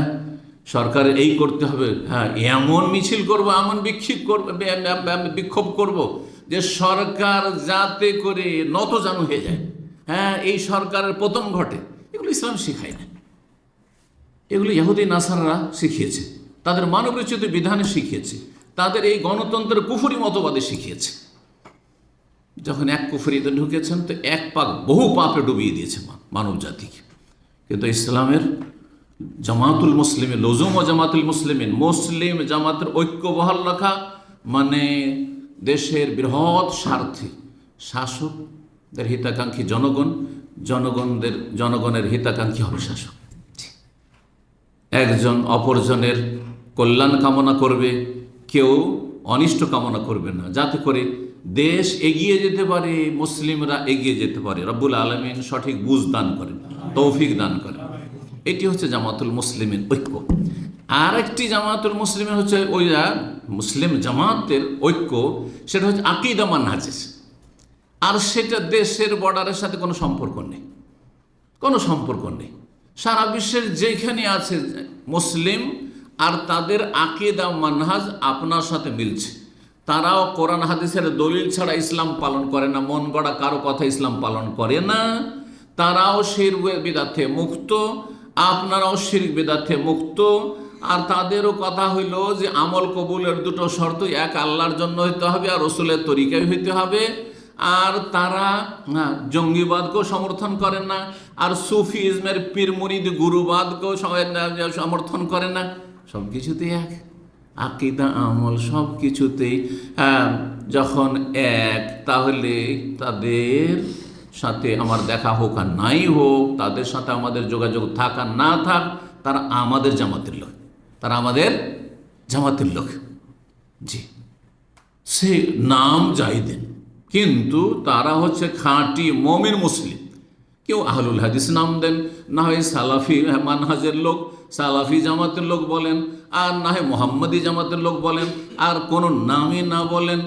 সরকার এই করতে হবে, হ্যাঁ এমন মিছিল করব, এমন বিক্ষোভ করব যে সরকার যাতে করে নতজানু হয়ে যায়, হ্যাঁ এই সরকারের পতন ঘটে। এগুলো ইসলাম শিখায় না, এগুলো ইহুদি নাসাররা শিখিয়েছে, তাদের মানবরচিত বিধানে শিখিয়েছে, তাদের এই গণতন্ত্রের কুফরি মতবাদে শিখিয়েছে। যখন এক কুফরিতে ঢুকেছেন তো এক পাক বহু পাপে ডুবিয়ে দিয়েছে মানব জাতিকে। কিন্তু ইসলামের জামাতুল মুসলিম, লজুম ও জামাতুল মুসলিমিন, মুসলিম জামাতের ঐক্য বহাল রাখা মানে দেশের বৃহৎ স্বার্থে শাসকদের হিতাকাঙ্ক্ষী জনগণ, জনগণের হিতাকাঙ্ক্ষী হবে শাসক। একজন অপরজনের কল্যাণ কামনা করবে, কেউ অনিষ্ট কামনা করবে না, যাতে করে দেশ এগিয়ে যেতে পারে, মুসলিমরা এগিয়ে যেতে পারে। রব্বুল আলামিন সঠিক বুঝ দান করেন, তৌফিক দান করেন। এটি হচ্ছে জামাতুল মুসলিমের ঐক্য। আর একটি জামাতুল মুসলিমের হচ্ছে ওই মুসলিম জামাতের ঐক্য, সেটা হচ্ছে আকীদা মানহাজের, আর সেটা দেশের বর্ডারের সাথে কোনো সম্পর্ক নেই, কোনো সম্পর্ক নেই। সারা বিশ্বের যেখানে আছে মুসলিম আর তাদের আকীদা মানহাজ আপনার সাথে মিলছে, তারাও কোরআন হাদিসের দলিল ছাড়া ইসলাম পালন করে না, মন গড়া কারো কথা ইসলাম পালন করে না। তারাও শিরক বিদআতে মুক্ত, আপনারাও শিরক বিদআতে মুক্ত। আর তাদেরও কথা হইল যে আমল কবুলের দুটো শর্ত, এক আল্লাহর জন্য হইতে হবে আর রসুলের তরিকায় হইতে হবে। আর তারা জঙ্গিবাদকেও সমর্থন করেন না, আর সুফিজমের পীর মুরিদ গুরুবাদকেও সমর্থন করে না। সব কিছুতেই এক, আকীদা আমল সব কিছুতেই যখন এক, তাহলে তাদের সাথে আমার দেখা হোক আর নাই হোক, তাদের সাথে আমাদের যোগাযোগ থাক আর না থাক, তারা আমাদের জামাতের লোক, তারা আমাদের জামাতের লোক। জি, সে নাম যাই দেন, কিন্তু তারা হচ্ছে খাঁটি মমিন মুসলিম। কেউ আহলুল হাদিস নাম দেন, না হয় সালাফি মানহাজের লোক, সালাফি জামাতের লোক বলেন, আর না হয় মোহাম্মদী জামাতের লোক বলেন, আর কোনো নামই না বলেন,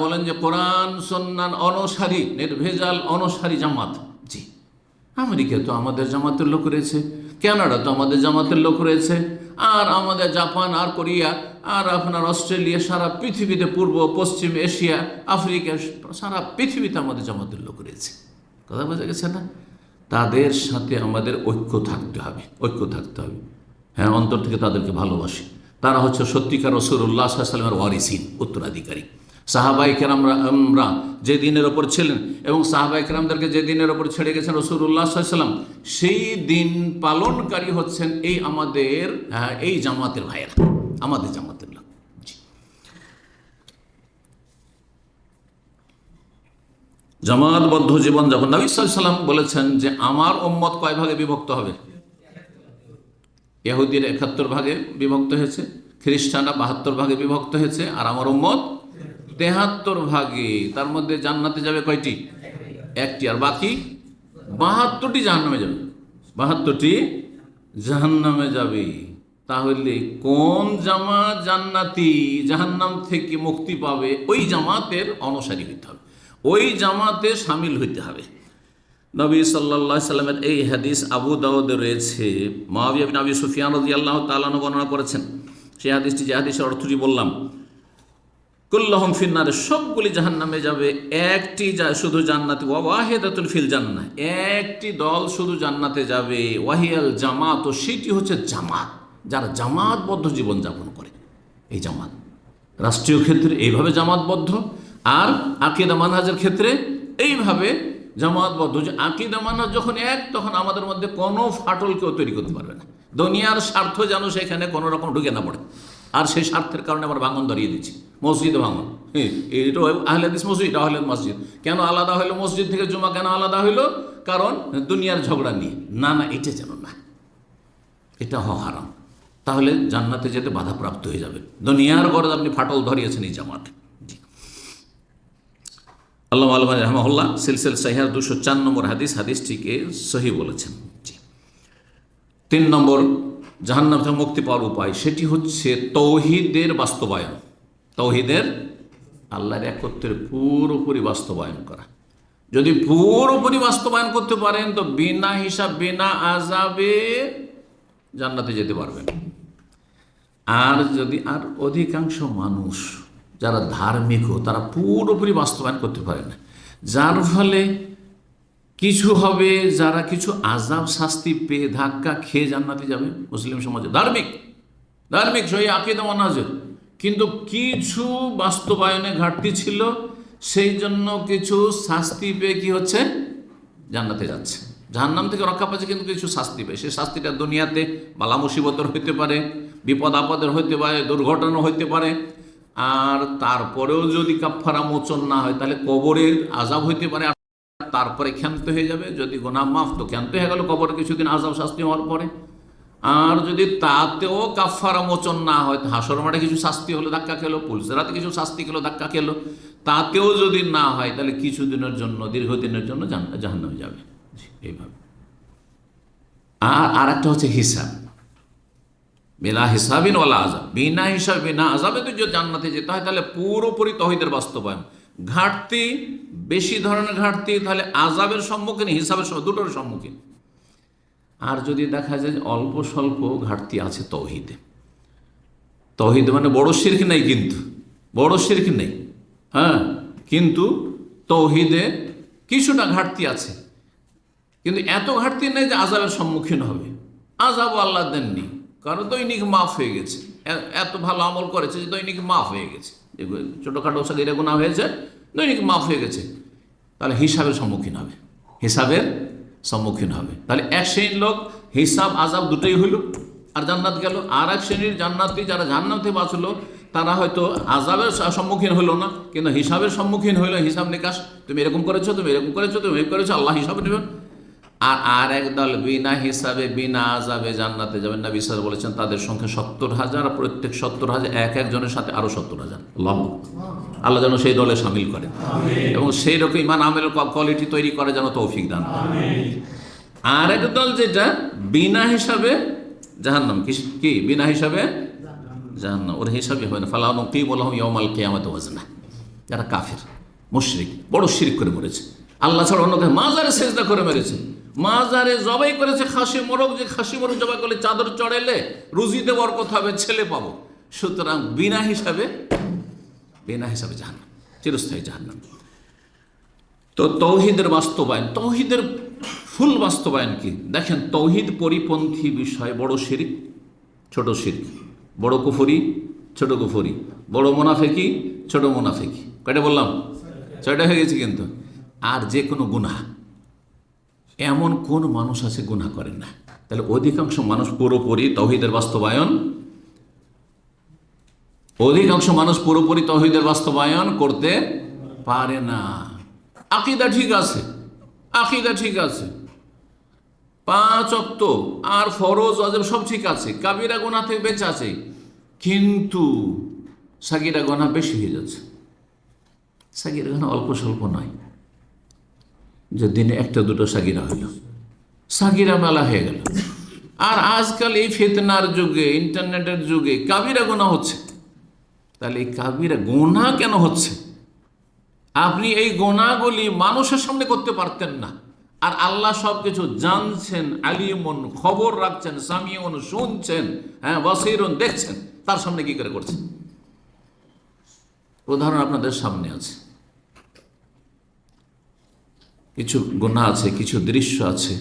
বলেন যে কোরআন সুন্নাহ অনুসারী, নির্ভেজাল অনুসারী জামাত। জি, আমেরিকা তো আমাদের জামাতের লোক রয়েছে, কানাডা তো আমাদের জামাতের লোক রয়েছে, আর আমাদের জাপান আর কোরিয়া আর আপনার অস্ট্রেলিয়া, সারা পৃথিবীতে, পূর্ব পশ্চিম এশিয়া, আফ্রিকা, সারা পৃথিবীতে আমাদের জামাতের লোক রয়েছে। কথা বোঝা গেছে না? তাদের সাথে আমাদের ঐক্য থাকতে হবে, ঐক্য থাকতে হবে। হ্যাঁ, অন্তর থেকে তাদেরকে ভালোবাসি। তারা হচ্ছে সত্যিকার রাসূলুল্লাহ সাল্লাল্লাহু আলাইহি ওয়াসাল্লামের ওয়ারিসিন, উত্তরাধিকারী। সাহাবায়ে কেরামরা যে দিনের ওপর ছিলেন এবং সাহাবায়ে কেরামদেরকে যে দিনের ওপর ছেড়ে গেছেন রাসূলুল্লাহ সাল্লাল্লাহু আলাইহি ওয়াসাল্লাম, সেই দিন পালনকারী হচ্ছেন এই আমাদের এই জামাতের ভাইয়েরা, আমাদের জামাতের লোক। জামাতবদ্ধ জীবন যাপন, নবী সাল্লাল্লাহু আলাইহি ওয়াসাল্লাম বলেছেন যে আমার উম্মত কয় ভাগে বিভক্ত হবে? ইহুদিরা ৭১ ভাগে বিভক্ত হয়েছে, খ্রিস্টানরা ৭২ ভাগে বিভক্ত হয়েছে, আর আমার উম্মত ৭৩ ভাগে। তার মধ্যে জান্নাতে যাবে কয়টি? একটি, আর বাকি ৭২টি জাহান্নামে যাবে, ৭২টি জাহান্নামে যাবে। তাহলে কোন জামাত জান্নাতি, জাহান্নাম থেকে মুক্তি পাবে, ওই জামাতের অনুসারী হইতে হবে, ওই জামাতে শামিল হইতে হবে। নবী সাল্লাল্লাহু আলাইহি সাল্লামের এই হাদিস আবু দাউদে রয়েছে। মুআবিয়া বিন আবি সুফিয়ান রাদিয়াল্লাহু তাআলা আনহু বর্ণনা করেছেন সেই হাদিসটি, যে হাদিসের অর্থটি বললাম, কুল্লুহুম ফিন্নার, সবগুলি জাহান্নামে যাবে, একটি শুধু জান্নাতে, ওয়া ওয়াহিদাতুন ফিল জান্নাহ, একটি দল শুধু জান্নাতে যাবে, ওয়াহিয়াল জামাত, ও সেটি হচ্ছে জামাত, যারা জামাতবদ্ধ জীবনযাপন করে। এই জামাত রাষ্ট্রীয় ক্ষেত্রে এইভাবে জামাতবদ্ধ, আর আকীদা মানহাজের ক্ষেত্রে এইভাবে জামাতবদ্ধ। যে আকীদা মানহাজ যখন এক, তখন আমাদের মধ্যে কোনো ফাটল কেউ তৈরি করতে পারবে না। দুনিয়ার স্বার্থ যেন সেখানে কোনো রকম ঢুকে না পড়ে, আর সেই স্বার্থের কারণে আমরা ভাঙন ধরিয়ে দিচ্ছি, মসজিদ ভাঙন। এটা আহলে হাদিস মসজিদ, এটা আহলে মসজিদ। কেন আলাদা হইলো মসজিদ থেকে জুমা, কেন আলাদা হইলো? কারণ দুনিয়ার ঝগড়া নিয়ে। না না, এটা যেন না, এটা হারাম। তাহলে জান্নাতে যেতে বাধাপ্রাপ্ত হয়ে যাবে। দুনিয়ার গরজ আপনি ফাটল ধরিয়েছেন এই জামাত। আল্লামা আলবানী রাহমাহুল্লাহ সিলসিলা সহিহ ২০৪ নম্বর হাদিসটিকে সহি বলেছেন। ৩ নম্বর জাহান্নাম থেকে মুক্তি পাওয়ার উপায়, সেটি হচ্ছে তৌহিদের বাস্তবায়ন। তৌহিদের, আল্লাহর একত্বের পুরোপুরি বাস্তবায়ন করা। যদি পুরোপুরি বাস্তবায়ন করতে পারেন তো বিনা হিসাব, বিনা আযাবে জান্নাতে যেতে পারবেন। আর যদি আর অধিকাংশ মানুষ যারা ধার্মিকও, তারা পুরোপুরি বাস্তবায়ন করতে পারে না, যার ফলে কিছু হবে, যারা কিছু আযাব শাস্তি পেয়ে ধাক্কা খেয়ে জান্নাতে যাবে মুসলিম সমাজে, ধার্মিক সহি আকীদা মানহাজের, কিন্তু কিছু বাস্তবায়নে ঘাটতি ছিল, সেই জন্য কিছু শাস্তি পেয়ে কি হচ্ছে, জান্নাতে যাচ্ছে। জাহান্নাম থেকে রক্ষা পাচ্ছে, কিন্তু কিছু শাস্তি পেয়ে, সেই শাস্তিটা দুনিয়াতে বালা মুসিবতের হইতে পারে, বিপদ আপদের হইতে পারে, দুর্ঘটনা হইতে পারে। আর তারপরেও যদি কাফফারা মোচন না হয়, তাহলে কবরের আযাব হইতে পারে, তারপরে ক্ষান্ত হয়ে যাবে। যদি গুনাহ মাফ, তো ক্ষান্ত হয়ে গেল কবরে কিছুদিন আযাব শাস্তি হওয়ার পরে। আর যদি তাতেও কাফফারা মোচন না হয়, হাসর মাঠে কিছু শাস্তি হলো, ধাক্কা খেলো, পুলিশের হাতে কিছু শাস্তি খেলো, ধাক্কা খেলো, তাতেও যদি না হয়, তাহলে কিছুদিনের জন্য, দীর্ঘদিনের জন্য জাহান্নামে যাবে। এইভাবে। আর একটা হচ্ছে হিসাব, বিনা হিসাবিন ওয়ালা আযাব, বিনা হিসাব বিনা আযাবে যদি জান্নাতে যেতে হয়, তাহলে পুরোপুরি তৌহিদের বাস্তবায়ন। ঘাটতি, বেশি ধরনের ঘাটতি, তাহলে আযাবের সম্মুখীন, হিসাবের দুটোর সম্মুখীন। আর যদি দেখা যায় যে অল্প স্বল্প ঘাটতি আছে তৌহিদে, তৌহিদ মানে বড় শিরক নাই, কিন্তু বড় শিরক নেই, হ্যাঁ, কিন্তু তৌহিদে কিছুটা ঘাটতি আছে, কিন্তু এত ঘাটতি নেই যে আযাবের সম্মুখীন হবে। আযাবও আল্লাহ দেননি, কারণ দৈনিক মাফ হয়ে গেছে, এত ভালো আমল করেছে যে দৈনিক মাফ হয়ে গেছে, ছোটোখাটো সাগীরা গুনাহ হয়েছে, দৈনিক মাফ হয়ে গেছে, তাহলে হিসাবের সম্মুখীন হবে, হিসাবের সম্মুখীন হবে। তাহলে এক শ্রেণীর লোক হিসাব আযাব দুটোই হইল আর জান্নাত গেল, আর এক শ্রেণীর জান্নাতি যারা জাহান্নাম থেকে বাঁচলো তারা হয়তো আযাবের সম্মুখীন হলো না, কিন্তু হিসাবের সম্মুখীন হইল, হিসাব নিকাশ, তুমি এরকম করেছো, তুমি এরকম করেছো, তুমি এরকম করেছো, আল্লাহ হিসাব নেবেন। আর এক দল বিনা হিসাবে বিনা আযাবে জান্নাতে যাবেন। নবী সাল্লাল্লাহু আলাইহি ওয়াসাল্লাম বলেছেন তাদের সংখ্যা 70,000, প্রত্যেক 70,000 এক একজনের সাথে আরো 70,000। আল্লাহ যেন সেই দলে শামিল করে এবং সেই রকম ইমান আমেলের কোয়ালিটি তৈরি করে যেন তৌফিক দান। আর এক দল যেটা বিনা হিসাবে জাহান্নাম, কি বিনা হিসাবে জাহান্নাম, ওর হিসাবই হয় না। ফালা নুকিমু লাহুম ইয়াওমাল কিয়ামাতি ওয়াজনা, যারা কাফের মুশরিক, বড় শিরক করে মরেছে, আল্লাহ ছাড়া অন্যকে মাজারে সেজদা করে মেরেছে, মাজারে জবাই করেছে খাসি মোরগ, যে খাসি মোরগ জবাই করলে চাদর চড়াইলে রুজিতে বরকত হবে, ছেলে পাবো। সুতরাং বিনা হিসাবে জাহান্নাম, চিরস্থায়ী জাহান্নাম। তো তৌহিদের বাস্তবায়ন, তৌহিদের ফুল বাস্তবায়ন কি দেখেন। তৌহিদ পরিপন্থী বিষয় বড় শিরক, ছোট শিরক, বড় কুফরি, ছোট কুফরি, বড় মুনাফিকি, ছোট মুনাফিকি, কয়টা বললাম? 6টা হয়ে গেছে। কিন্তু আর যে কোনো গুনাহ, এমন কোন মানুষ আছে গুনাহ করেন না? তাহলে অধিকাংশ মানুষ পুরোপুরি তৌহিদের বাস্তবায়ন করতে পারে না। আকীদা ঠিক আছে, 5 ওয়াক্ত আর ফরজ ওয়াজিব সব ঠিক আছে, কাবিরা গুনাহ থেকে বেঁচে আছে, কিন্তু সাগীরা গুনাহ বেশি হয়ে যাচ্ছে। সাগীরা গুনাহ অল্প স্বল্প নয় যে দিনে 1-2 সাগীরা হইল, সাগীরা মেলা হয়ে গেল। আর আজকাল এই ফিতনার যুগে, ইন্টারনেটের যুগে কাবিরা গুনাহ হচ্ছে। তাহলে এই কাবিরা গুনাহ কেন হচ্ছে? আপনি এই গুনাহগুলি মানুষের সামনে করতে পারতেন না, আর আল্লাহ সব কিছু জানছেন, আলিমুন খবর রাখছেন, সামিউন শুনছেন, হ্যাঁ বাসীরুন দেখছেন, তার সামনে কি করে করছেন? উদাহরণ আপনাদের সামনে আছে, কিছু গুনাহ আছে, কিছু দৃশ্য আছে,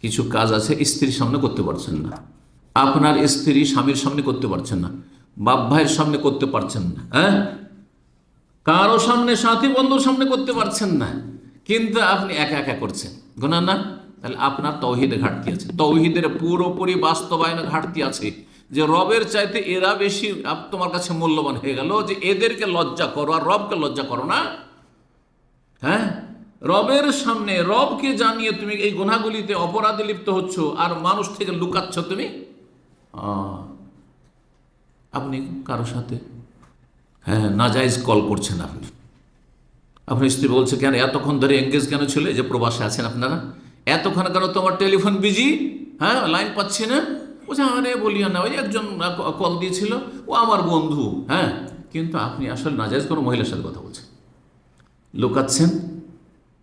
কিছু কাজ আছে স্ত্রীর সামনে করতে পারছেন না, আপনার স্ত্রী স্বামীর সামনে করতে পারছেন না, বাপ ভাইয়ের সামনে করতে পারছেন না, হ্যাঁ কারো সামনে, সাথী বন্ধুর সামনে করতে পারছেন না, কিন্তু আপনি একা একা করছেন, গুনাহ না? তাহলে আপনার তৌহিদে ঘাটতি আছে, তৌহিদের পুরোপুরি বাস্তবায়নে ঘাটতি আছে, যে রবের চাইতে এরা বেশি তোমার কাছে মূল্যবান হয়ে গেল, যে এদেরকে লজ্জা করো আর রবকে লজ্জা করো না। হ্যাঁ, রবের সামনে রবকে জানিয়ে তুমি এই গুনাহগুলিতে অপরাধে লিপ্ত হচ্ছ, আর মানুষ থেকে লুকাচ্ছ তুমি। আপনি কারো সাথে নাজায়েজ কল করছেন, আপনার স্ত্রী বলছে কেন এতক্ষণ ধরে এঙ্গেজ কেন ছিল, যে প্রবাসে আছেন আপনারা, এতক্ষণ কেন তোমার টেলিফোন বিজি, হ্যাঁ লাইন পাচ্ছি না। বলছে আরে বলিও না, ওই একজন কল দিয়েছিল, ও আমার বন্ধু। হ্যাঁ, কিন্তু আপনি আসলে নাজায়েজ কোনো মহিলার সাথে কথা বলছেন, লুকাচ্ছেন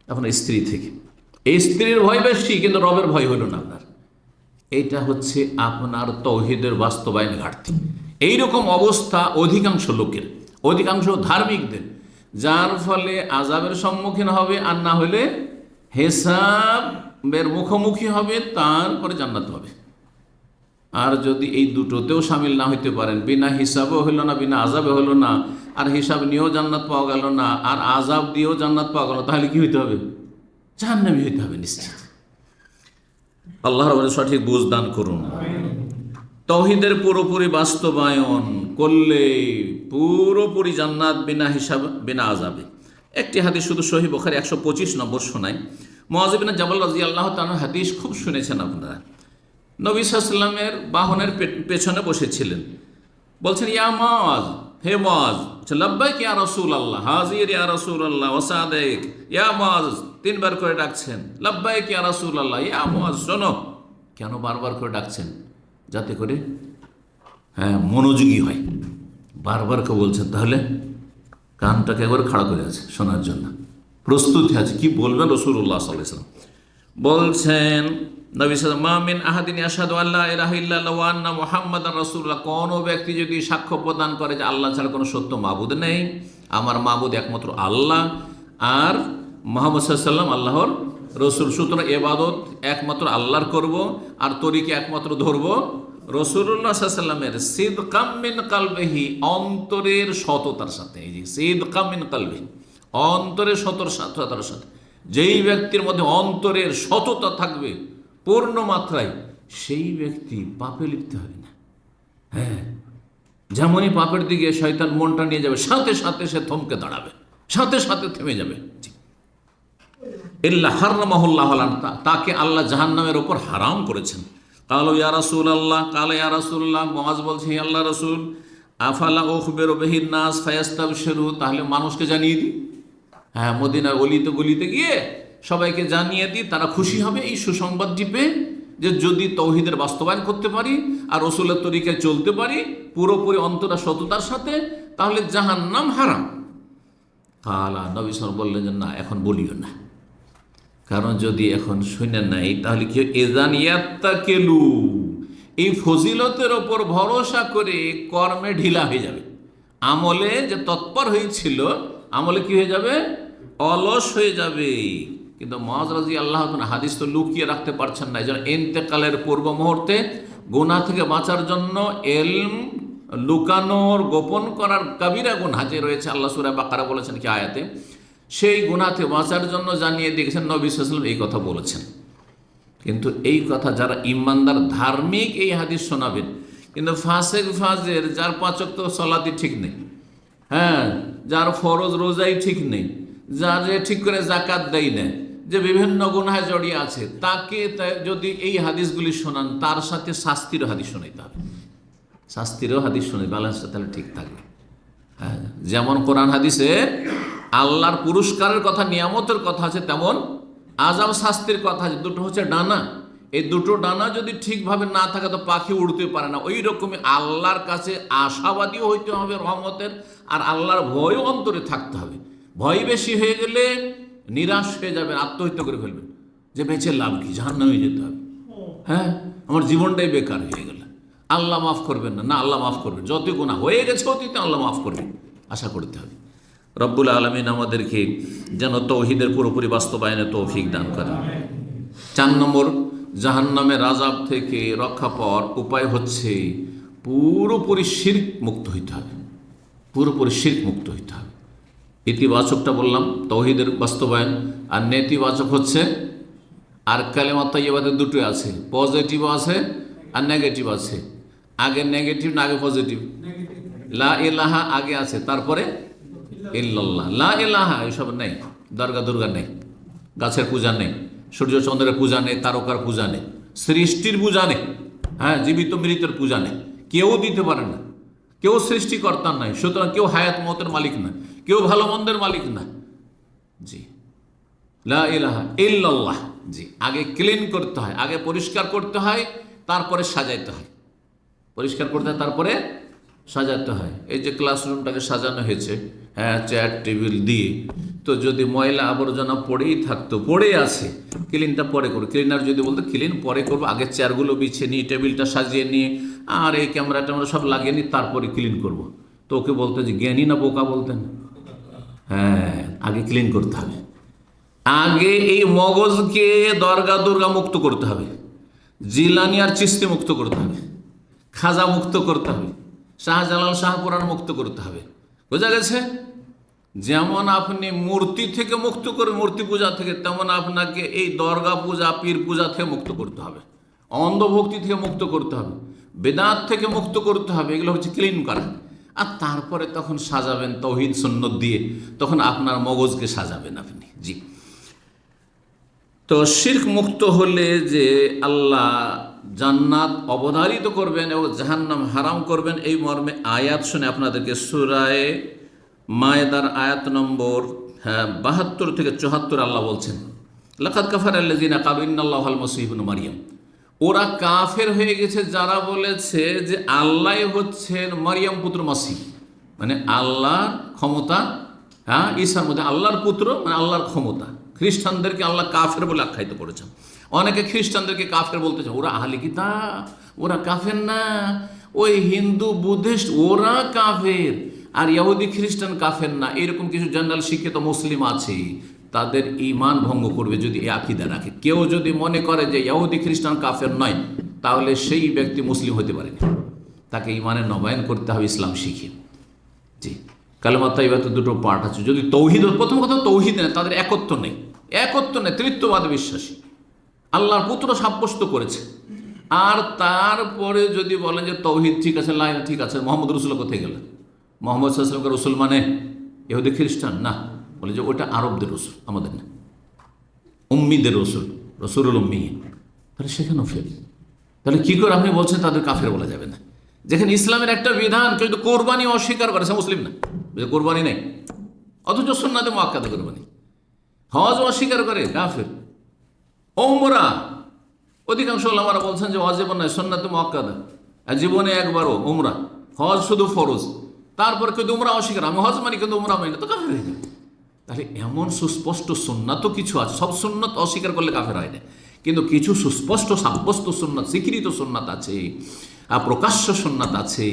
আপনার স্ত্রী থেকে। এই স্ত্রীর ভয় বেশি, কিন্তু রবের ভয় হলো না আপনার। এইটা হচ্ছে আপনার তৌহিদের বাস্তবায়ন ঘাটতি। এইরকম অবস্থা অধিকাংশ লোকের, অধিকাংশ ধার্মিকদের, যার ফলে আযাবের সম্মুখীন হবে, আর না হলে হিসাবের মুখোমুখি হবে, তারপরে জান্নাত হবে। আর যদি এই দুটোতেও সামিল না হইতে পারেন, বিনা হিসাবেও হইল না, বিনা আযাবে হইল না, আর হিসাব নিয়েও জান্নাত পাওয়া গেল না, আর আযাব দিয়েও জান্নাত পাওয়া গেল, তাহলে কি হইতে হবে? জাহান্নামী হইতে হবে নিশ্চিত। আল্লাহ রাব্বুল সঠিক বুঝ দান করুন। তৌহিদের পুরোপুরি বাস্তবায়ন করলে পুরোপুরি জান্নাত, বিনা হিসাব, বিনা আযাবে। একটি হাদিস শুধু সহিহ বুখারী 125 নম্বর শোনায়। মুআয ইবনে জাবাল রাদিয়াল্লাহু তাআলা হাদিস খুব শুনেছেন আপনারা। নবী সাল্লাল্লাহু আলাইহি ওয়াসাল্লামের বাহনের পেছনে বসেছিলেন, বলছেন ইয়া মুআয, হে মুআয, লাব্বাইক ইয়া রাসূলুল্লাহ, হাজির ইয়া রাসূলুল্লাহ, ওয়া সাদিক ইয়া মুআয, 3 বার করে ডাকছেন, লাব্বাইক ইয়া রাসূলুল্লাহ, ইয়া মুআয শোনো। কেন বারবার করে ডাকছেন? যাতে করে মনোযোগী হয়, বারবার কেউ বলছেন, তাহলে কানটাকে একবার খাড়া করে আছে শোনার জন্য, প্রস্তুতি আছে কি বলবেন রাসূলুল্লাহ সাল্লাল্লাহু আলাইহি ওয়াসাল্লাম। বলছেন নবী সাল্লাল্লাহু আলাইহি ওয়াসাল্লাম, মা মিন আহাদিন ইয়াশহাদু আল্লা ইলাহা ইল্লাল্লাহু ওয়া আন্না মুহাম্মাদার রাসূলুল্লাহ, কোন ব্যক্তি যদি সাক্ষ্য প্রদান করে যে আল্লাহ ছাড়া কোনো সত্য মাবুদ নেই, আমার মাবুদ একমাত্র আল্লাহ, আর মুহাম্মদ সাল্লাল্লাহু আলাইহি ওয়াসাল্লাম আল্লাহর রসুল, সুতরাং ইবাদত একমাত্র আল্লাহর করব, আর তরিকা একমাত্র ধরব রাসূলুল্লাহ সাল্লাল্লাহু আলাইহি ওয়াসাল্লামের, সিদকাম মিন কালবিহি, অন্তরের সততার সাথে। এই যে সিদকাম মিন কালবিহি, অন্তরের সততার সাথে, যেই ব্যক্তির মধ্যে অন্তরের সততা থাকবে পূর্ণ মাত্রায়, সেই ব্যক্তি পাপে লিপ্ত হবে না। হ্যাঁ, যেমনই পাপের দিকে শয়তান মনটা নিয়ে যাবে, সাথে সাথে সে থমকে দাঁড়াবে, সাথে সাথে থেমে যাবে। ইল্লা হারামাহুল্লাহ, তাকে আল্লাহ জাহান্নামের উপর হারাম করেছেন। কালো ইয়া রাসূলুল্লাহ, কালো ইয়া রাসূলুল্লাহ, মুআজ বলছে, হে আল্লাহ রাসূল, আফালা উখবিরু বিহিন নাস ফায়াস্তাবশিরু, তাহলে মানুষকে জানিয়ে দিই, হ্যাঁ, মদিনার অলিতে গলিতে গিয়ে সবাইকে জানিয়ে দিই, তারা খুশি হবে এই সুসংবাদটি পেয়ে, যে যদি তৌহিদের বাস্তবায়ন করতে পারি আর রসুলের তরিকায় চলতে পারি পুরোপুরি অন্তরা সততার সাথে, তাহলে জাহান্নাম হারাম। কালা, নবী সাল্লাল্লাহু আলাইহি ওয়াসাল্লাম বললেন যে না, এখন বলিও না, কারণ যদি এখন শুনে নাই তাহলে কি এজান ইয়াত্তাকিলু, এই ফজিলতের ওপর ভরসা করে কর্মে ঢিলা হয়ে যাবে, আমলে যে তৎপর হয়েছিল আমলে কি হয়ে যাবে, অলস হয়ে যাবে। কিন্তু মুআজ রাদিয়াল্লাহু তাআলা হাদিস তো লুকিয়ে রাখতে পারছেন না, যেন ইন্তেকালের পূর্ব মুহূর্তে গুনাহ থেকে বাঁচার জন্য ইলম লুকানোর, গোপন করার কবিরা গুনাহ যে রয়েছে, আল্লাহ সূরা বাকারা বলেছেন কি আয়াতে, সেই গুনাহ থেকে বাঁচার জন্য জানিয়ে দিয়েছেন, নবী সাল্লাল্লাহু আলাইহি ওয়াসাল্লাম এই কথা বলেছেন। কিন্তু এই কথা যারা ইমানদার ধার্মিক এই হাদিস শোনাবেন, কিন্তু ফাসেক ফাজের, যার 5 ওয়াক্ত সালাতই ঠিক নেই, হ্যাঁ, যার ফরজ রোজাই ঠিক নেই, যার যে ঠিক করে জাকাত দেয় না, যে বিভিন্ন গুনাহে জড়িয়ে আছে, তাকে যদি এই হাদিসগুলি শোনান, তার সাথে শাস্তিরও হাদিস শোনাইতে হবে, শাস্তিরও হাদিস শোনাই, ব্যালেন্সটা তাহলে ঠিক থাকবে। হ্যাঁ, যেমন কোরআন হাদিসে আল্লাহর পুরস্কারের কথা, নিয়ামতের কথা আছে, তেমন আযাব শাস্তির কথা আছে। দুটো হচ্ছে ডানা, এই দুটো ডানা যদি ঠিকভাবে না থাকে তো পাখি উড়তে পারে না। ওই রকমই আল্লাহর কাছে আশাবাদীও হইতে হবে রহমতের, আর আল্লাহর ভয়ও অন্তরে থাকতে হবে। ভয় বেশি হয়ে গেলে নিরাশ হয়ে যাবেন, আত্মহত্যা করে ফেলবেন, যে বেঁচে লাভ কি, জাহান্নামে যেতে হবে, হ্যাঁ, আমার জীবনটাই বেকার হয়ে গেল, আল্লাহ মাফ করবেন না। না, আল্লাহ মাফ করবেন, যত গুনাহ হয়ে গেছে অতীতে আল্লাহ মাফ করবেন, আশা করতে হবে। রব্বুল আলামিন আমাদেরকে যেন তৌহিদের পুরোপুরি বাস্তবায়নে তৌফিক দান করেন। 4 নম্বর, জাহান্নামের আযাব থেকে রক্ষা পাওয়ার উপায় হচ্ছে পুরোপুরি শিরক মুক্ত হইতে হবে, পুরোপুরি শিরক মুক্ত হইতে হবে। ইতিবাচকটা বললাম তৌহিদের বাস্তবায়ন, আর নেতিবাচক হচ্ছে, আর কালেমা তাইয়্যিবাদের দুটোই আছে, পজিটিভ আছে আর নেগেটিভ আছে। আগে নেগেটিভ না আগে পজিটিভ? লা ইলাহা আগে আছে, তারপরে ইল্লাল্লাহ। লা ইলাহা এসব নেই, দরগা দুর্গা নেই, গাছের পূজা নেই, সূর্য চন্দ্রের পূজা নেই, তারকার পূজা নেই, সৃষ্টির পূজা নেই, হ্যাঁ, জীবিত মৃতের পূজা নেই, কেউ দিতে পারে না, কেউ সৃষ্টিকর্তার নাই, সুতরাং কেউ হায়াত মতের মালিক না, কেউ ভালো মন্দের মালিক না। জি, লা ইলাহা ইল্লাল্লাহ। জি, আগে ক্লিন করতে হয়, আগে পরিষ্কার করতে হয়, তারপরে সাজাইতে হয়, পরিষ্কার করতে হয়, তারপরে সাজাতে হয়। এই যে ক্লাসরুমটাকে সাজানো হয়েছে, হ্যাঁ, চেয়ার টেবিল দিয়ে, তো যদি ময়লা আবর্জনা পড়েই থাকতো, পড়ে আছে, ক্লিনটা পরে করবো। ক্লিনার যদি বলতো ক্লিন পরে করবো, আগে চেয়ারগুলো বিছিয়ে নিয়ে, টেবিলটা সাজিয়ে নিয়ে, আর এই ক্যামেরা ট্যামেরা সব লাগিয়ে নিই, তারপরে ক্লিন করব। তো ওকে বলতো যে জ্ঞানী না বোকা বলতেন? হ্যাঁ, আগে ক্লিন করতে হবে, আগে এই মগজকে দরগা দুর্গা মুক্ত করতে হবে, জিলানি আর চিস্তি মুক্ত করতে হবে, খাজা মুক্ত করতে হবে, শাহজালাল শাহপুরান মুক্ত করতে হবে। বোঝা গেছে? যেমন আপনি মূর্তি থেকে মুক্ত করে, মূর্তি পূজা থেকে, তেমন আপনাকে এই দরগা পূজা, পীর পূজা থেকে মুক্ত করতে হবে, অন্ধভক্তি থেকে মুক্ত করতে হবে, বেদাত থেকে মুক্ত করতে হবে। এগুলো হচ্ছে ক্লিন করা। আর তারপরে তখন সাজাবেন তৌহিদ সুন্নত দিয়ে, তখন আপনার মগজকে সাজাবেন আপনি। জি, তো শিরক মুক্ত হলে যে আল্লাহ জান্নাত অবধারিত করবেন এবং জাহান্নাম হারাম করবেন, এই মর্মে আয়াত শুনে আপনাদেরকে সূরা মায়েদার আয়াত নম্বর 72 থেকে 74 আল্লাহ বলছেন, লাকাদ কাফারাল্লাযীনা ক্বালু ইন্নাল্লাহাল মাসীহু ইবনু মারইয়াম। ওরা কাফের হয়ে গেছে যারা বলেছে যে আল্লাহ হচ্ছেন মারিয়াম পুত্র মাসিহ, মানে আল্লাহর ক্ষমতা, হ্যাঁ, ঈসার মধ্যে আল্লাহর পুত্র, মানে আল্লাহর ক্ষমতা। খ্রিস্টানদেরকে আল্লাহ কাফের বলে আখ্যায়িত করেছেন। অনেকে খ্রিস্টানদেরকে কাফের বলতেছে, ওরা আহলে কিতাব, ওরা কাফের না, ওই হিন্দু বুদ্ধিস্ট ওরা কাফের, আর ইহুদি খ্রিস্টান কাফের না। এরকম কিছু জেনারেল শিক্ষিত মুসলিম আছে, তাদের ঈমান ভঙ্গ করবে যদি এই আকীদা রাখে। কেউ যদি মনে করে যে ইহুদি খ্রিস্টান কাফের নয়, তাহলে সেই ব্যক্তি মুসলিম হতে পারে না, তাকে ঈমানের নবায়ন করতে হবে ইসলাম শিখে। জি, কালেমা তাইয়্যিবাতে দুটো পার্ট আছে। যদি তৌহিদ, প্রথম কথা তৌহিদ নেই, তাদের একত্ব নেই, তৃতীয়বাদে বিশ্বাসী, আল্লাহর পুত্র সাব্যস্ত করেছে। আর তারপরে যদি বলেন যে তৌহিদ ঠিক আছে, লা ইলাহা ঠিক আছে, মোহাম্মদ রসুল কোথায় গেল? মোহাম্মদ সাল্লাল্লাহু আলাইহি ওয়াসাল্লামকে রসুল মানে ইহুদি খ্রিস্টান না, বলে যে ওটা আরবদের রসুল, আমাদের না, উম্মিদের রসুল, রসুলুল উম্মি। তাহলে সেখানেও ফেল। তাহলে কি করে আপনি বলছেন তাদের কাফের বলা যাবে না? যেখানে ইসলামের একটা বিধান, কেউ যদি কোরবানি অস্বীকার করে সে মুসলিম না, কোরবানি নেই, অথচ সুন্নাতে মুআক্কাদা কোরবানি। হজ অস্বীকার করে কাফের। ওমরা, অধিকাংশ ওলামারা বলছেন যে ওয়াজিব নয়, সুন্নাতে মুআক্কাদা, আর জীবনে একবারও উমরা। হজ শুধু ফরজ, তারপর কিন্তু উমরা অস্বীকার, আমি হজ মানি কিন্তু উমরা মানি না, তো কাফের হয়ে যাবে। তাহলে এমন সুস্পষ্ট সুন্নাতও কিছু আছে, সব সুন্নাত অস্বীকার করলে কাফের হয় না, কিন্তু কিছু সুস্পষ্ট সাব্যস্ত সুন্নাত, স্বীকৃত সুন্নাত আছে, আর প্রকাশ্য সুন্নাত আছে,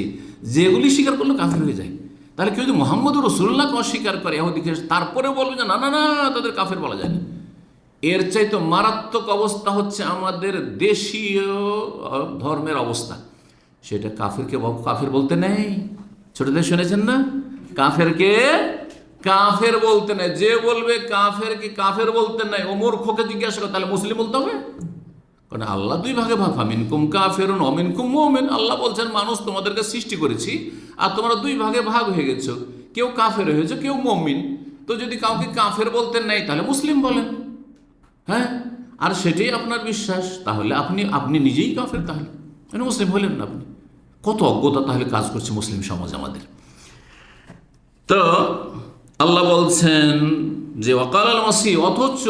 যেগুলি স্বীকার করলে কাফের হয়ে যায়। তাহলে কেউ যদি মোহাম্মদ রসুল্লাহকে অস্বীকার করে ইহুদি খ্রিস্টান, তারপরে বলবে যে না না না তাদের কাফের বলা যায় না। এর চাইতে মারাত্মক অবস্থা হচ্ছে আমাদের দেশীয় ধর্মের অবস্থা। সেটা কাফেরকে কাফের বলতে নেই। ছোটদের শুনেছেন না, কাফেরকে কাফের বলতে নেই। যে বলবে কাফেরকে কাফের বলতে নেই, ও মূর্খকে জিজ্ঞাসা করে তাহলে মুসলিম বলতে হবে। কারণ আল্লাহ দুই ভাগে ভাগ, মিনকুম কাফিরুন ওয়া মিনকুম মুমিন। আল্লাহ বলছেন মানুষ তোমাদেরকে সৃষ্টি করেছি, আর তোমরা দুই ভাগে ভাগ হয়ে গেছো, কেউ কাফের হয়েছে, কেউ মুমিন। তো যদি কাউকে কাফের বলতে নেই তাহলে মুসলিম বলেন, হ্যাঁ, আর সেটাই আপনার বিশ্বাস, তাহলে আপনি নিজেই কাফের, তাহলে মুসলিম হলেন না আপনি। কত অজ্ঞতা তাহলে কাজ করছে মুসলিম সমাজ আমাদের। তো আল্লাহ বলছেন যে ওয়াকালাল মাসিহ, অথচ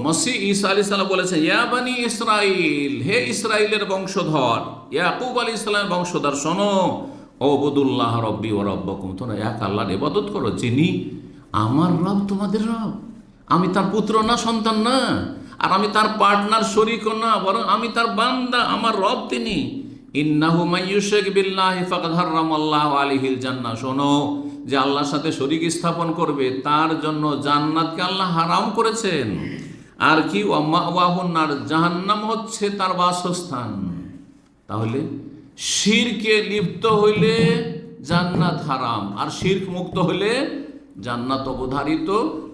মসিহ ঈসা আলাইহিস সালাম বলেছেন ইয়া বানি ইসরাইল, হে ইসরাইলের বংশধর, ইয়াকুব আলাইহিস সালামের বংশধর, শোনো, উবুদুল্লাহ রব্বি ওয়া রাব্বাকুম, তোমরা এক আল্লাহর ইবাদত করো, যিনি আমার রব তোমাদের রব। আমি তার পুত্র না, সন্তান না, আর আমি তার পার্টনার শরীকও না, বরং আমি তার বান্দা, আমার রব তিনি। ইন্নাহু মান ইউশরিক বিল্লাহি ফাকাদ হারামাল্লাহু আলাইহিল জান্নাহ, শোনো, যে আল্লাহর সাথে শরীক স্থাপন করবে তার জন্য জান্নাতকে আল্লাহ হারাম করেছেন। আর কি, ওয়া মাওয়াহুন নার, জাহান্নাম হচ্ছে তার বাসস্থান। তাহলে শিরকে লিপ্ত হইলে জান্নাত হারাম, আর শিরক মুক্ত হইলে জান্নাত অবধারিত,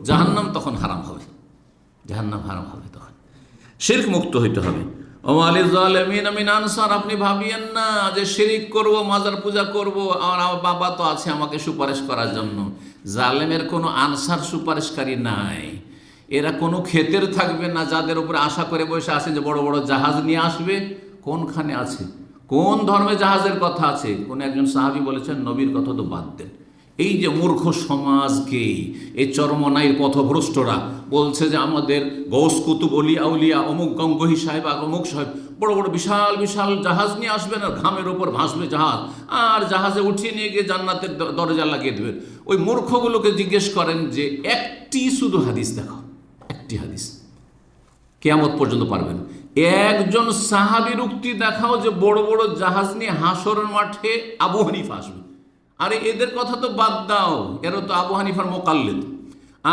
জাহান্নাম তখন হারাম হবে, জাহান্নাম হারাম হবে, তখন শিরক মুক্ত হইতে হবে। আপনি ভাবিয়েন না যে শিরিক করব, মাজার পূজা করব, আর আমার বাবা তো আছে আমাকে সুপারিশ করার জন্য। জালেমের কোনো আনসার সুপারিশকারী নাই, এরা কোনো ক্ষেতের থাকবে না যাদের উপরে আশা করে বসে আছে যে বড় বড় জাহাজ নিয়ে আসবে। কোনখানে আছে? কোন ধর্মে জাহাজের কথা আছে? কোন একজন সাহাবী বলেছেন নবীর কথা তো বাদ দেন। এই যে মূর্খ সমাজকে এই চরমনাইয়ের পথভ্রষ্টরা বলছে যে আমাদের গৌস কুতুব অলি আউলিয়া অমুক গঙ্গোহী সাহেব অমুক সাহেব বড় বড় বিশাল বিশাল জাহাজ নিয়ে আসবেন, আর ঘামের ওপর ভাসবে জাহাজ, আর জাহাজে উঠিয়ে নিয়ে গিয়ে জান্নাতের দরজা লাগিয়ে দেবেন। ওই মূর্খগুলোকে জিজ্ঞেস করেন যে একটি শুধু হাদিস দেখাও, একটি হাদিস, কিয়ামত পর্যন্ত পারবেন। একজন সাহাবীর উক্তি দেখাও যে বড় বড় জাহাজ নিয়ে হাসরের মাঠে আবু হানিফা আসবে। আরে এদের কথা তো বাদ দাও, এরা তো আবু হানিফার মোকাল্লিদ।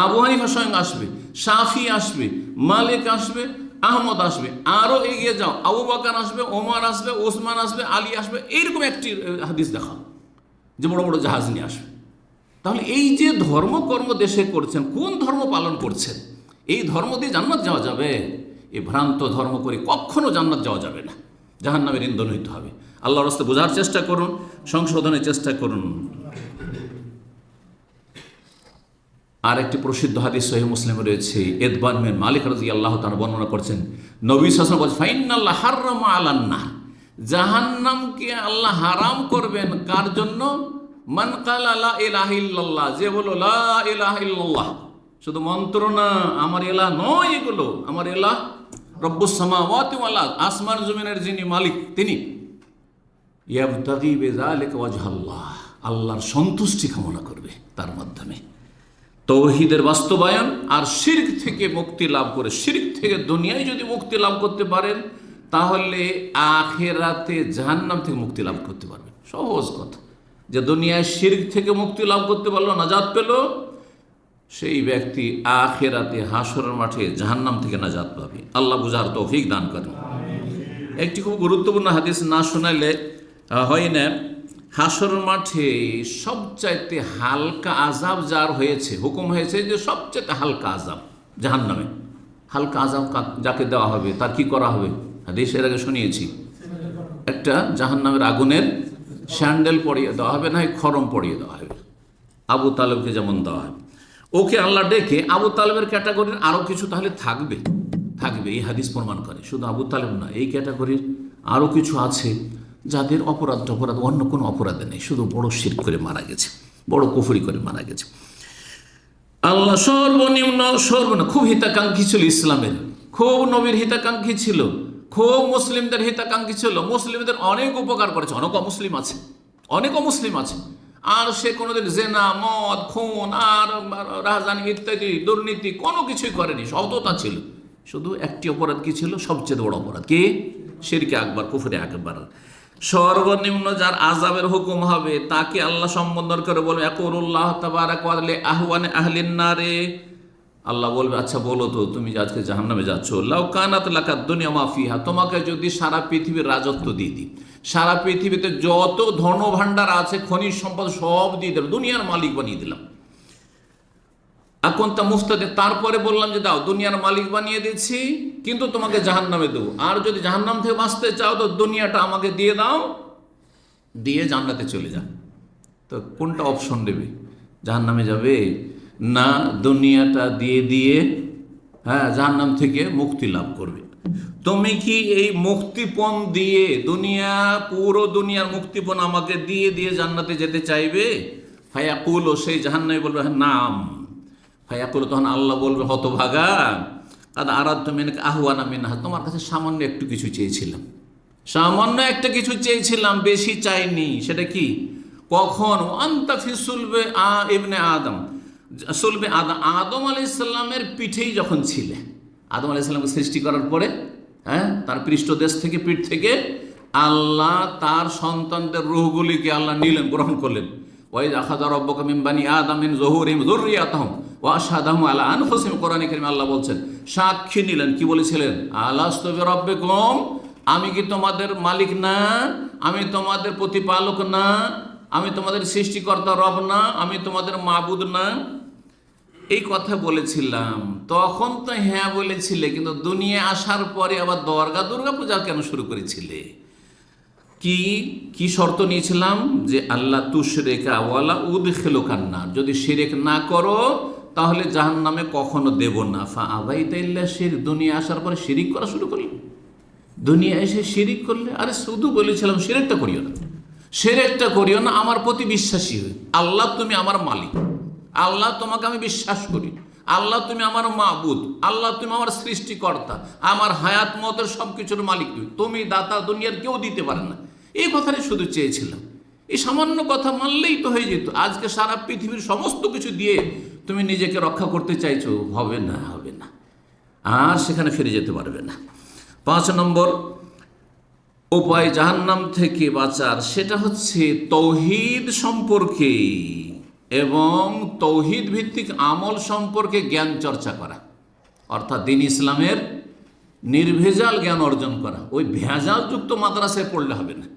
আবু হানিফা স্বয়ং আসবে, শাফি আসবে, মালিক আসবে, আহমদ আসবে, আরও এগিয়ে যাও, আবু বকর আসবে, ওমর আসবে, ওসমান আসবে, আলী আসবে। এইরকম একটি হাদিস দেখাও যে বড় বড় জাহাজ নিয়ে আসবে। তাহলে এই যে ধর্মকর্ম দেশে করছেন, কোন ধর্ম পালন করছেন? এই ধর্ম দিয়ে জান্নাত যাওয়া যাবে? এই ভ্রান্ত ধর্ম করে কখনো জান্নাত যাওয়া যাবে না, জাহান্নামের ইন্ধন হইতে হবে। আল্লাহর রাস্তায় বোঝার চেষ্টা করুন, সংশোধনের চেষ্টা করুন। আর একটি প্রসিদ্ধ হাদিস সহিহ মুসলিমে রয়েছে, ইতবান বিন মালিক রাদিয়াল্লাহু তাআলা বর্ণনা করছেন, নবী সাল্লাল্লাহু আলাইহি ওয়াসাল্লাম বলেন ফাইনাল্লাহ হাররামা আলান নার, জাহান্নামকে আল্লাহ হারাম করবেন কার জন্য? মান ক্বালা লা ইলাহা ইল্লাল্লাহ, যে বলো লা ইলাহা ইল্লাল্লাহ, শুধু মন্ত্র না, আমার ইলাহ নয় এগুলো, আমার ইলাহ রব্বুস সামাওয়াতি ওয়াল আরদ, আসমান জমিনের যিনি মালিক তিনি। ইয়াবতাগি বিযালিকা ওয়াজহাল্লাহ, আল্লাহর সন্তুষ্টি কামনা করবে তার মাধ্যমে। তৌহিদের বাস্তবায়ন আর শিরক থেকে মুক্তি লাভ করে, শিরক থেকে দুনিয়ায় যদি মুক্তি লাভ করতে পারেন তাহলে আখিরাতে জাহান্নাম থেকে মুক্তি লাভ করতে পারবেন। সহজ কথা, যে দুনিয়ায় শিরক থেকে মুক্তি লাভ করতে পারলো, নাজাত পেল, সেই ব্যক্তি আখিরাতে হাসরের মাঠে জাহান্নাম থেকে নাজাত পাবে। আল্লাহ বুঝার তৌফিক দান করেন। একটি খুব গুরুত্বপূর্ণ হাদিস না শোনাইলে হয় না। হাসরের মাঠে সবচাইতে হালকা আযাব যার হয়েছে, হুকুম হয়েছে যে সবচাইতে হালকা আযাব জাহান্নামে। হালকা আযাব যাকে দেওয়া হবে তার কি করা হবে? হাদিসের আগে শুনিয়েছি, একটা জাহান্নামের আগুনের স্যান্ডেল পরিয়ে দেওয়া হবে, না খরম পরিয়ে দেওয়া হবে। আবু তালেবকে যেমন দেওয়া হবে, ওকে আল্লাহ ডেকে আবু তালেবের ক্যাটাগরির আরও কিছু তাহলে থাকবে, এই হাদিস প্রমাণ করে। শুধু আবু তালেব না, এই ক্যাটাগরির আরও কিছু আছে যাদের অপরাধ অন্য কোনো অপরাধে নেই, শুধু বড় শিরক করে মারা গেছে, বড় কুফরি করে মারা গেছে। আল্লাহ সর্বনিম্ন খুব হিতাকাঙ্ক্ষী ছিল ইসলামের, খুব নবীর হিতাকাঙ্ক্ষী ছিল, খুব মুসলিমদের হিতাকাঙ্ক্ষী ছিল, মুসলিমদের অনেক উপকার করেছে। অনেক অমুসলিম আছে আর সে কোনোদিন জেনা, মদ, খুন আর রাজধানী ইত্যাদি দুর্নীতি কোনো কিছুই করেনি, সততা ছিল। শুধু একটি অপরাধ কি ছিল? সবচেয়ে বড় অপরাধ কি? শিরকে আকবার, কুফরে আকবার। সর্বনিম্ন যার আযাবের হুকুম হবে তাকে আল্লাহ সম্বোধন করে বলবে ইয়াকুলুল্লাহ তাবারাকা ওয়া তাআলা আহওয়ানে আহলিন নারে। আল্লাহ বলবে, আচ্ছা বলো তো, তুমি যে আজকে জাহান্নামে যাচ্ছ, লাউ কানাত লাকা দুনিয়া মা ফিহা, তোমাকে যদি সারা পৃথিবীর রাজত্ব দিয়ে দিই, সারা পৃথিবীতে যত ধন ভাণ্ডার আছে, খনিজ সম্পদ সব দিয়ে দিলাম, দুনিয়ার মালিক বানিয়ে দিলাম। এখন তা মুফতাদে, তারপরে বললাম যে দাও, দুনিয়ার মালিক বানিয়ে দিচ্ছি, কিন্তু তোমাকে জাহান্নামে দেবো। আর যদি জাহান্নাম থেকে বাঁচতে চাও তো দুনিয়াটা আমাকে দিয়ে দাও, দিয়ে জান্নাতে চলে যাও। তো কোনটা অপশন দেবে? জাহান্নামে যাবে না দুনিয়াটা দিয়ে জাহান্নাম থেকে মুক্তি লাভ করবে? তুমি কি এই মুক্তিপণ দিয়ে পুরো দুনিয়ার মুক্তিপণ আমাকে দিয়ে জান্নাতে যেতে চাইবে? ফায়াকুল, সেই জাহান্নামে বলবে নাম। ফায়াকুল, তখন আল্লাহ বলবে, হতভাগা, কাদ আরাদতু মিনকা আহওয়ানা মিনহা, তোমার কাছে সামান্য একটু কিছু চেয়েছিলাম, বেশি চাইনি। সেটা কি? কখন? আনতা ফি সুলবে ইবনে আদম, আদম আলাইহিস সালামের পিঠেই যখন ছিলে। আদম আলাইহিস সালামকে সৃষ্টি করার পরে তার পৃষ্ঠদেশ থেকে, পিঠ থেকে আল্লাহ তার সন্তানদের রূহগুলিকে আল্লাহ নিলেন, গ্রহণ করলেন। ওয়াইয আখাযা রাব্বুকা মিন বানি আদম মিন যুহুরিহিম যুররিয়াতাহুম ওয়া আশহাদাহুম আলা আনফুসিহিম। কোরআনে কারিমে আল্লাহ বলছেন, সাক্ষী নিলেন। কি বলেছিলেন? আলাস্তু বিরাব্বিকুম, আমি কি তোমাদের মালিক না? আমি তোমাদের প্রতিপালক না? আমি তোমাদের সৃষ্টিকর্তা রব না? আমি তোমাদের মাবুদ না? এই কথা বলেছিলাম, তখন তো হ্যাঁ বলেছিলে, কিন্তু দুনিয়া আসার পরে আবার দুর্গা পূজা কেন শুরু করেছিলে? কি শর্ত নিয়েছিলাম? যে আল্লাহ তুশরিকা ওয়ালা উদখিলুকান নার, যদি শিরক না করো তাহলে জাহান্নামে কখনো দেব না। ফা আবাইতা ইল্লা শিরক, দুনিয়া আসার পরে শিরিক করা শুরু করলে, দুনিয়া এসে শিরিক করলে। আরে শুধু বলেছিলাম শিরকটা করিও না, আমার প্রতি বিশ্বাসী হই। আল্লাহ তুমি আমার মালিক, আল্লাহ তোমাকে আমি বিশ্বাস করি, আল্লাহ তুমি আমার মাবুদ, আল্লাহ তুমি আমার সৃষ্টিকর্তা, আমার হায়াত মতের সব কিছুর মালিক তুমি দাতা, দুনিয়ার কেউ দিতে পারে না। এই কথাটাই শুধু চেয়েছিলাম। এই সামান্য কথা মানলেই তো হয়ে যেত। আজকে সারা পৃথিবীর সমস্ত কিছু দিয়ে তুমি নিজেকে রক্ষা করতে চাইছো, হবে না, আর সেখানে ফিরে যেতে পারবে না। 5 নম্বর উপায় জাহান্নাম থেকে বাঁচার, সেটা হচ্ছে তৌহিদ সম্পর্কে এবং তৌহিদ ভিত্তিক আমল সম্পর্কে জ্ঞান চর্চা করা, অর্থাৎ দ্বীন ইসলামের নির্ভেজাল জ্ঞান অর্জন করা। ওই ভেজালযুক্ত মাদ্রাসায় পড়লে হবে না,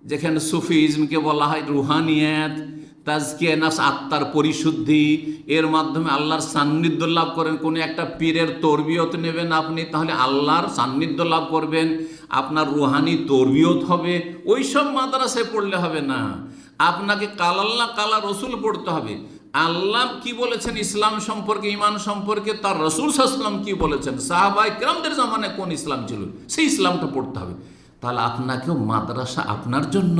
যেখানে সুফিজমকে বলা হয় রুহানিয়াত, তাজকিয়া নফস, আত্মার পরিশুদ্ধি, এর মাধ্যমে আল্লাহর সান্নিধ্য লাভ করেন। কোনো একটা পীরের তরবিয়ত নেবেন আপনি, তাহলে আল্লাহর সান্নিধ্য লাভ করবেন, আপনার রুহানি তরবিয়ত হবে। ওই সব মাদ্রাসায় পড়লে হবে না, আপনাকে কালাল্লাহ কালা রসুল পড়তে হবে। আল্লাহ কি বলেছেন ইসলাম সম্পর্কে, ইমান সম্পর্কে, তার রসুল সাল্লাল্লাহু আলাইহি ওয়াসাল্লাম কি বলেছেন, সাহাবায়ে কেরামদের জামানায় কোন ইসলাম ছিল, সেই ইসলামটা পড়তে হবে। তাহলে আপনাকেও মাদ্রাসা আপনার জন্য,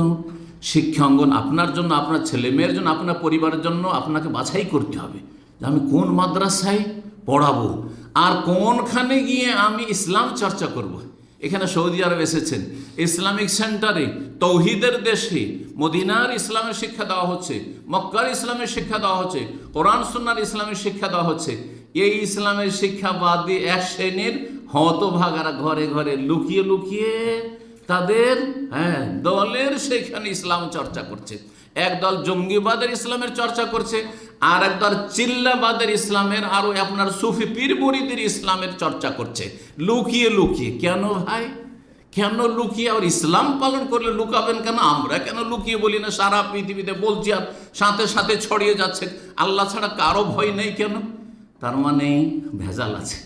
শিক্ষাঙ্গন আপনার জন্য, আপনার ছেলে মেয়ের জন্য, আপনার পরিবারের জন্য আপনাকে বাছাই করতে হবে যে আমি কোন মাদ্রাসায় পড়াবো আর কোনখানে গিয়ে আমি ইসলাম চর্চা করব। এখানে সৌদি আরব এসেছেন, ইসলামিক সেন্টারে, তৌহিদের দেশে মদিনার ইসলামের শিক্ষা দেওয়া হচ্ছে, মক্কার ইসলামের শিক্ষা দেওয়া হচ্ছে, কোরআন সুন্নাহর ইসলামের শিক্ষা দেওয়া হচ্ছে। এই ইসলামের শিক্ষা বাদ দিয়ে এক শ্রেণীর হতভাগারা ঘরে ঘরে লুকিয়ে লুকিয়ে তাদের দলের সেখানে ইসলাম চর্চা করছে। একদল জঙ্গিবাদের ইসলামের চর্চা করছে, আর একদল চিল্লাবাদের ইসলামের, আরো আপনার সুফি পীর মুরিদের ইসলামের চর্চা করছে লুকিয়ে লুকিয়ে। কেন ভাই, কেন লুকিয়ে? আর ইসলাম পালন করলে লুকাবেন কেন? আমরা কেন লুকিয়ে বলি না? সারা পৃথিবীতে বলছি আর সাথে সাথে ছড়িয়ে যাচ্ছে। আল্লাহ ছাড়া কারো ভয় নেই কেন? তার মানে ভেজাল আছে।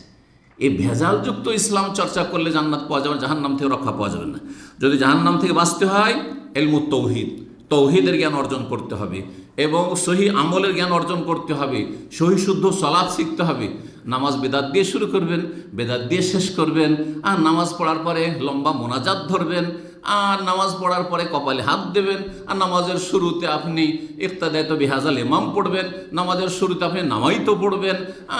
এই ভেজালযুক্ত ইসলাম চর্চা করলে জান্নাত পাওয়া যাবে, জাহান্নাম থেকে রক্ষা পাওয়া যাবে না। যদি জাহান্নাম থেকে বাঁচতে হয়, ইলমুত তৌহিদ, তৌহিদের জ্ঞান অর্জন করতে হবে এবং সহি আমলের জ্ঞান অর্জন করতে হবে। সহি শুদ্ধ সালাত শিখতে হবে। নামাজ বেদাত দিয়ে শুরু করবেন, বেদাত দিয়ে শেষ করবেন, আর নামাজ পড়ার পরে লম্বা মোনাজাত ধরবেন, আর নামাজ পড়ার পরে কপালে হাত দেবেন, আর নামাজের শুরুতে আপনি ইক্তাদাত বিহাজাল ইমাম পড়বেন, নামাজের শুরুতে আপনি নামাইতো পড়বেন,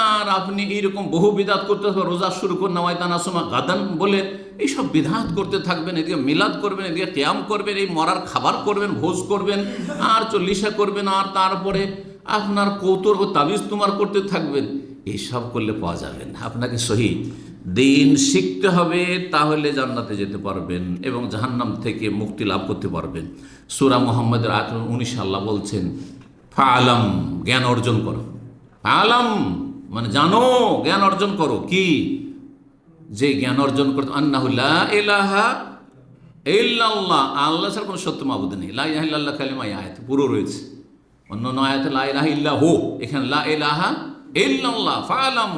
আর আপনি এইরকম বহু বিদাত করতে হবে। রোজা শুরু করে নামাইতানা সমা গাদান বলে এইসব বিধাত করতে থাকবেন। এদিকে মিলাদ করবেন, এদিকে কিয়াম করবেন, এই মরার খাবার করবেন, ভোজ করবেন, আর চল্লিশা করবেন, আর তারপরে আপনার কৌতর ও তাবিজ তোমার করতে থাকবেন। এইসব করলে পাওয়া যাবে না। আপনাকে সহি দিন শিখতে হবে, তাহলে জান্নাতে যেতে পারবেন এবং জাহান্নাম থেকে মুক্তি লাভ করতে পারবেন। সূরা মুহাম্মদের আয়াত 19 আল্লাহ বলছেন, ফাআলাম, জ্ঞান অর্জন করো। ফাআলাম মানে জানো, জ্ঞান অর্জন করো। কি? যে জ্ঞান অর্জন করতে, আন্নাহু লা ইলাহা ইল্লাল্লাহ, আল্লাহ ছাড়া কোনো সত্য মাবুদ নেই। লা ইলাহা ইল্লাল্লাহ কালিমা এই আয়াতে পুরো রয়েছে। অন্য আয়াতে লা ইলাহা ইল্লাহু, এখানে লা ইলাহা ইল্লাল্লাহ। ফাআলাম,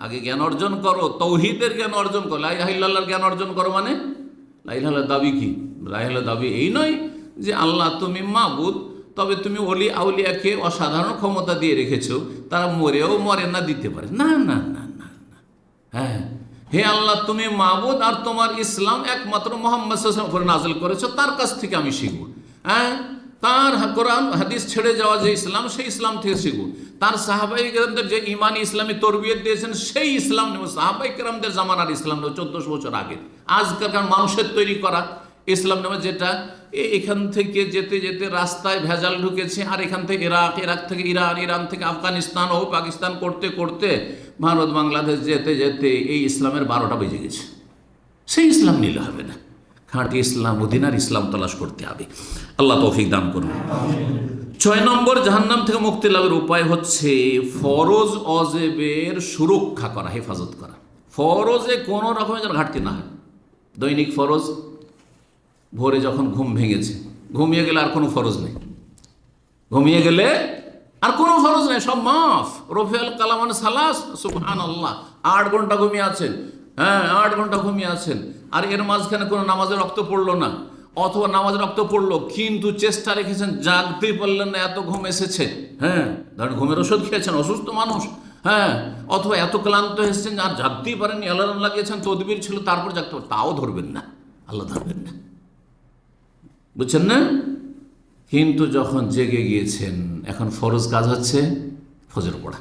আগে জ্ঞান অর্জন করো, তৌহিদের জ্ঞান অর্জন করো। লা ইলাহা ইল্লাল্লাহর জ্ঞান অর্জন করো মানে লা ইলাহা ইল্লাল্লাহ দাবি কি? লা ইলাহা ইল্লাল্লাহ দাবি এই নয় যে আল্লাহ তুমি মাবুদ, তবে তুমি ওলি আউলিয়াকে অসাধারণ ক্ষমতা দিয়ে রেখেছো, তারা মরেও মরে না দিতে পারে। না না না না না। হ্যাঁ, হে আল্লাহ তুমি মাবুদ, আর তোমার ইসলাম একমাত্র মুহাম্মদ সাল্লাল্লাহু আলাইহি ওয়াসাল্লামের উপরে নাযিল করেছো, তার কাছ থেকে আমি শিখব। হ্যাঁ, তার কোরআন হাদিস ছেড়ে যাওয়া যে ইসলাম, সেই ইসলাম থেকে শিখব। তার সাহাবাই কেরামদের যে ইমানি ইসলামী তরবিয়ত দিয়েছেন, সেই ইসলাম নেব। সাহাবাই কেরামদের জামানার ইসলাম নেব, 1400 বছর আগে। আজকালকার মানুষের তৈরি করা ইসলাম নেব, যেটা এখান থেকে যেতে যেতে রাস্তায় ভেজাল ঢুকেছে, আর এখান থেকে ইরাক, ইরাক থেকে ইরান, ইরান থেকে আফগানিস্তান ও পাকিস্তান করতে করতে ভারত বাংলাদেশ যেতে যেতে এই ইসলামের 12টা বেজে গেছে। সেই ইসলাম নিলে হবে না, খাঁটি ইসলাম, মদিনার ইসলাম তলাশ করতে হবে। আল্লাহ তৌফিক দান করুন। 6 নম্বর জাহান্নাম থেকে মুক্তি লাভের উপায় হচ্ছে ফরজ অজেবের সুরক্ষা করা, হেফাজত করা। ফরজে কোনো রকমের যেন ঘাটতি না হয়। দৈনিক ফরজ, ভোরে যখন ঘুম ভেঙেছে, ঘুমিয়ে গেলে আর কোনো ফরজ নেই, ঘুমিয়ে গেলে আর কোনো ফরজ নেই, সব মাফ। রফিউল কালামান সালাস, সুবহানাল্লাহ, 8 ঘন্টা ঘুমিয়ে আছেন। হ্যাঁ, 8 ঘন্টা ঘুমিয়ে আছেন, আর এর মাঝখানে কোনো নামাজের রক্ত পড়লো না, অথবা নামাজের রক্ত পড়লো কিন্তু চেষ্টা রেখেছেন, জাগতেই পারলেন না, এত ঘুম এসেছে। হ্যাঁ, ধরেন ঘুমের ওষুধ খেয়েছেন, অসুস্থ মানুষ। হ্যাঁ, অথবা এত ক্লান্ত এসেছেন আর জাগতেই পারেননি, অ্যালার্ম লাগিয়েছেন, তদবির ছিল, তারপর জাগতে পারেন, তাও ধরবেন না, আল্লাহ ধরবেন না। বুঝছেন না? কিন্তু যখন জেগে গিয়েছেন, এখন ফরজ কাজ হচ্ছে ফজর পড়া।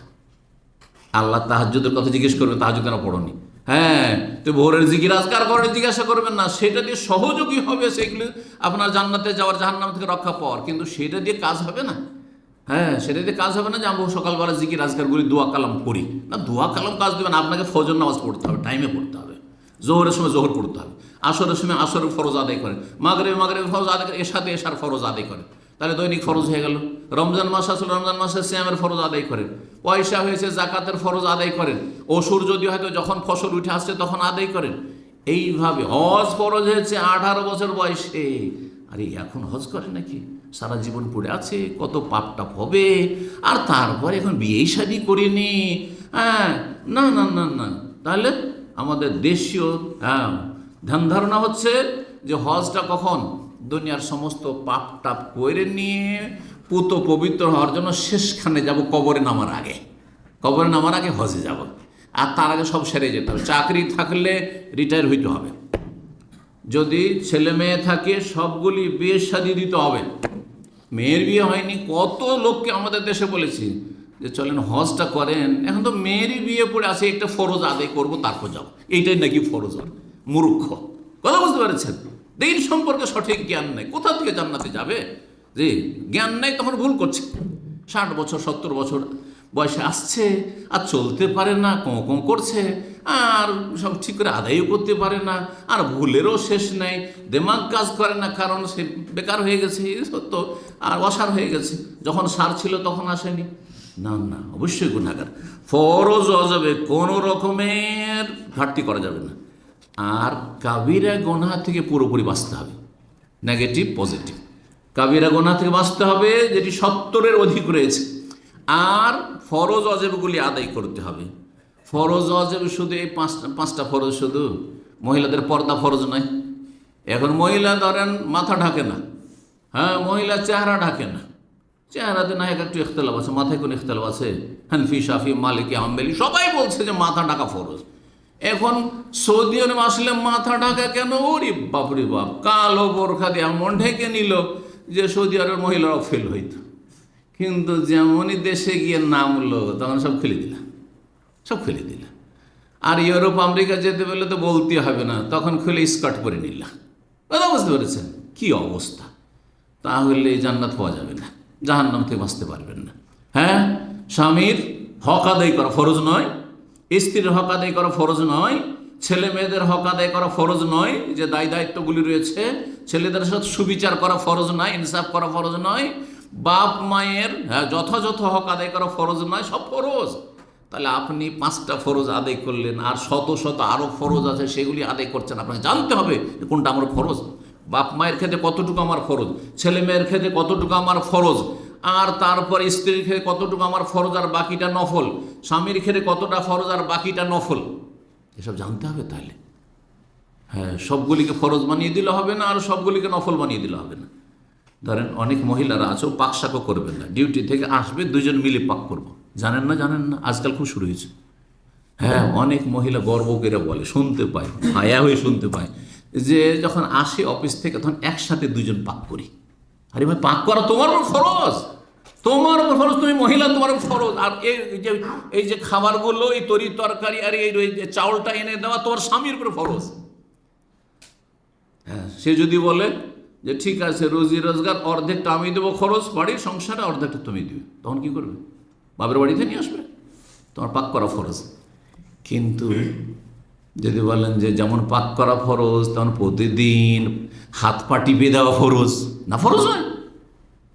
আল্লাহ তাহাজ্জুদের কথা জিজ্ঞেস করবে, তাহাজ্জুদ কেন পড়নি? হ্যাঁ, তো ভোরের জিকির আজকার করে জিজ্ঞাসা করবেন না, সেটা দিয়ে সহযোগী হবে সেগুলো আপনার জান্নাতে যাওয়ার, জাহান্নাম থেকে রক্ষা পাওয়ার, কিন্তু সেটা দিয়ে কাজ হবে না। হ্যাঁ, সেটা দিয়ে কাজ হবে না যে আমি সকালবেলা জিকির আজকারগুলি দোয়া কালাম করি না। দোয়া কালাম কাজ দেবেন, আপনাকে ফজর নামাজ পড়তে হবে, টাইমে পড়তে হবে। জোহরের সময় জোহর পড়তে হবে, আসরের সময় আসরের ফরজ আদায় করেন, মাগরিবে ফরজ আদায় করে, এশাতে এশার ফরজ আদায় করেন, তাহলে দৈনিক ফরজ হয়ে গেল। রমজান মাস আসলে রমজান মাসে সিয়ামের ফরজ আদায় করেন, পয়সা হয়েছে জাকাতের ফরজ আদায় করেন, অসুর যদি হয়তো যখন ফসল উঠে আসছে তখন আদায় করেন। এইভাবে হজ ফরজ হয়েছে 18 বছর বয়সে, আরে এখন হজ করে নাকি? সারা জীবন পড়ে আছে, কত পাপ টাপ হবে, আর তারপর এখন বিয়ে শাদী করিনি। হ্যাঁ, না না না না, তাহলে আমাদের দেশীয় ধ্যান ধারণা হচ্ছে যে হজটা কখন? দুনিয়ার সমস্ত পাপ টাপ করে নিয়ে পুত পবিত্র হওয়ার জন্য শেষখানে যাব, কবরে নামার আগে। কবরে নামার আগে হজে যাব, আর তার আগে সব সেরে যেতে হবে। চাকরি থাকলে রিটায়ার হইতে হবে, যদি ছেলে মেয়ে থাকে সবগুলি বিয়ে শাদী দিতে হবে। মেয়ের বিয়ে হয়নি, কত লোককে আমাদের দেশে বলেছি যে চলেন হজটা করেন, এখন তো মেয়েরই বিয়ে পড়ে আছে, একটা ফরজ আদায় করবো তারপর যাবো, এইটাই নাকি ফরজ। মূর্খ, কথা বুঝতে পেরেছেন? দিন সম্পর্কে সঠিক জ্ঞান নেই, কোথা থেকে জান্নাতে যাবে? যে জ্ঞান নেই তখন ভুল করছে। 60 বছর 70 বছর বয়সে আসছে আর চলতে পারে না, কোঁ করছে, আর সব ঠিক করে আদায়ও করতে পারে না, আর ভুলেরও শেষ নেই, দেমাগ কাজ করে না, কারণ সে বেকার হয়ে গেছে, সত্য, আর অসার হয়ে গেছে। যখন সার ছিল তখন আসেনি। না না, অবশ্যই গুনাহগার। ফরজ অজবে কোনো রকমের ঘাটতি করা যাবে না। আর কাবিরা গুনাহ থেকে পুরোপুরি বাঁচতে হবে, নেগেটিভ পজিটিভ। কাবিরা গুনাহ থেকে বাঁচতে হবে যেটি 70-এর অধিক রয়েছে। আর ফরজ অজেবগুলি আদায় করতে হবে। ফরজ অজেব শুধু এই পাঁচটা ফরজ, শুধু মহিলাদের পর্দা ফরজ নয়। এখন মহিলা ধরেন মাথা ঢাকে না, হ্যাঁ, মহিলা চেহারা ঢাকে না, চেহারাতে না একটু ইখতলাফ আছে, মাথায় কোনো ইখতলাফ আছে? হানফি, শাফি, মালিকি, হাম্বলি সবাই বলছে যে মাথা ঢাকা ফরজ। এখন সৌদি আরব আসলে মাথা ঢাকা কেন? ওরে বাপরে বাপ, কালো বোরখা দিয়ে এমন ঢেকে নিল যে সৌদি আরবের মহিলারাও ফেল হইত। কিন্তু যেমনই দেশে গিয়ে নামলো তখন সব খুলে দিলাম, সব খুলে দিলাম। আর ইউরোপ আমেরিকা যেতে বললে তো বলতে হবে না, তখন খুলে স্কার্ট পরে নিলাম। কথা বুঝতে পেরেছেন কি অবস্থা? তাহলে জান্নাত পাওয়া যাবে না, জাহান্নাম থেকে বাঁচতে পারবেন না। হ্যাঁ, স্বামীর হক আদায় করা ফরজ নয়, স্ত্রীর হক আদায় করা ফরজ নয়, ছেলে মেয়েদের হক আদায় করা ফরজ নয়, যে দায়িত্বগুলি রয়েছে ছেলেদের সাথে সুবিচার করা ফরজ নয়, ইনসাফ করা ফরজ নয়, বাপ মায়ের যথাযথ হক আদায় করা ফরজ নয়, সব ফরজ। তাহলে আপনি 5টা ফরজ আদায় করলেন, আর শত শত আরও ফরজ আছে সেগুলি আদায় করছেন। আপনাকে জানতে হবে কোনটা আমার ফরজ। বাপ মায়ের ক্ষেত্রে কতটুকু আমার ফরজ, ছেলে মেয়ের ক্ষেত্রে কতটুকু আমার ফরজ, আর তারপর স্ত্রীর ক্ষেত্রে কতটুকু আমার ফরজ আর বাকিটা নফল, স্বামীর ক্ষেত্রে কতটা ফরজ আর বাকিটা নফল, এসব জানতে হবে। তাহলে হ্যাঁ, সবগুলিকে ফরজ বানিয়ে দিলে হবে না, আর সবগুলিকে নফল বানিয়ে দিলে হবে না। ধরেন অনেক মহিলারা আছে পাকশাকও করবেন না, ডিউটি থেকে আসবে দুজন মিলে পাক করবো। জানেন না, আজকাল খুব শুরু হয়েছে। হ্যাঁ, অনেক মহিলা গর্ব করে বলে, শুনতে পায়, হায়া হয়ে শুনতে পায়, যে যখন আসে অফিস থেকে তখন একসাথে দুজন পাক করি। আরে ভাই, পাক করা তোমার উপর ফরজ, তোমার উপর ফরজ, তুমি মহিলা, তোমার উপর ফরজ। আর এই যে খাবারগুলো, এই তরি তরকারি আর এই চাউলটা এনে দেওয়া তোমার স্বামীর উপরে ফরজ। হ্যাঁ, সে যদি বলে যে ঠিক আছে, রোজি রোজগার অর্ধেকটা আমি দেবো খরচ, বাড়ির সংসারে অর্ধেকটা তুমি দিবে, তখন কি করবে? বাপের বাড়িতে নিয়ে আসবে, তোমার পাক করা ফরজ। কিন্তু যদি বলেন যে যেমন পাক করা ফরজ তেমন প্রতিদিন হাত পা টিপে দেওয়া ফরজ, না ফরজ নয়।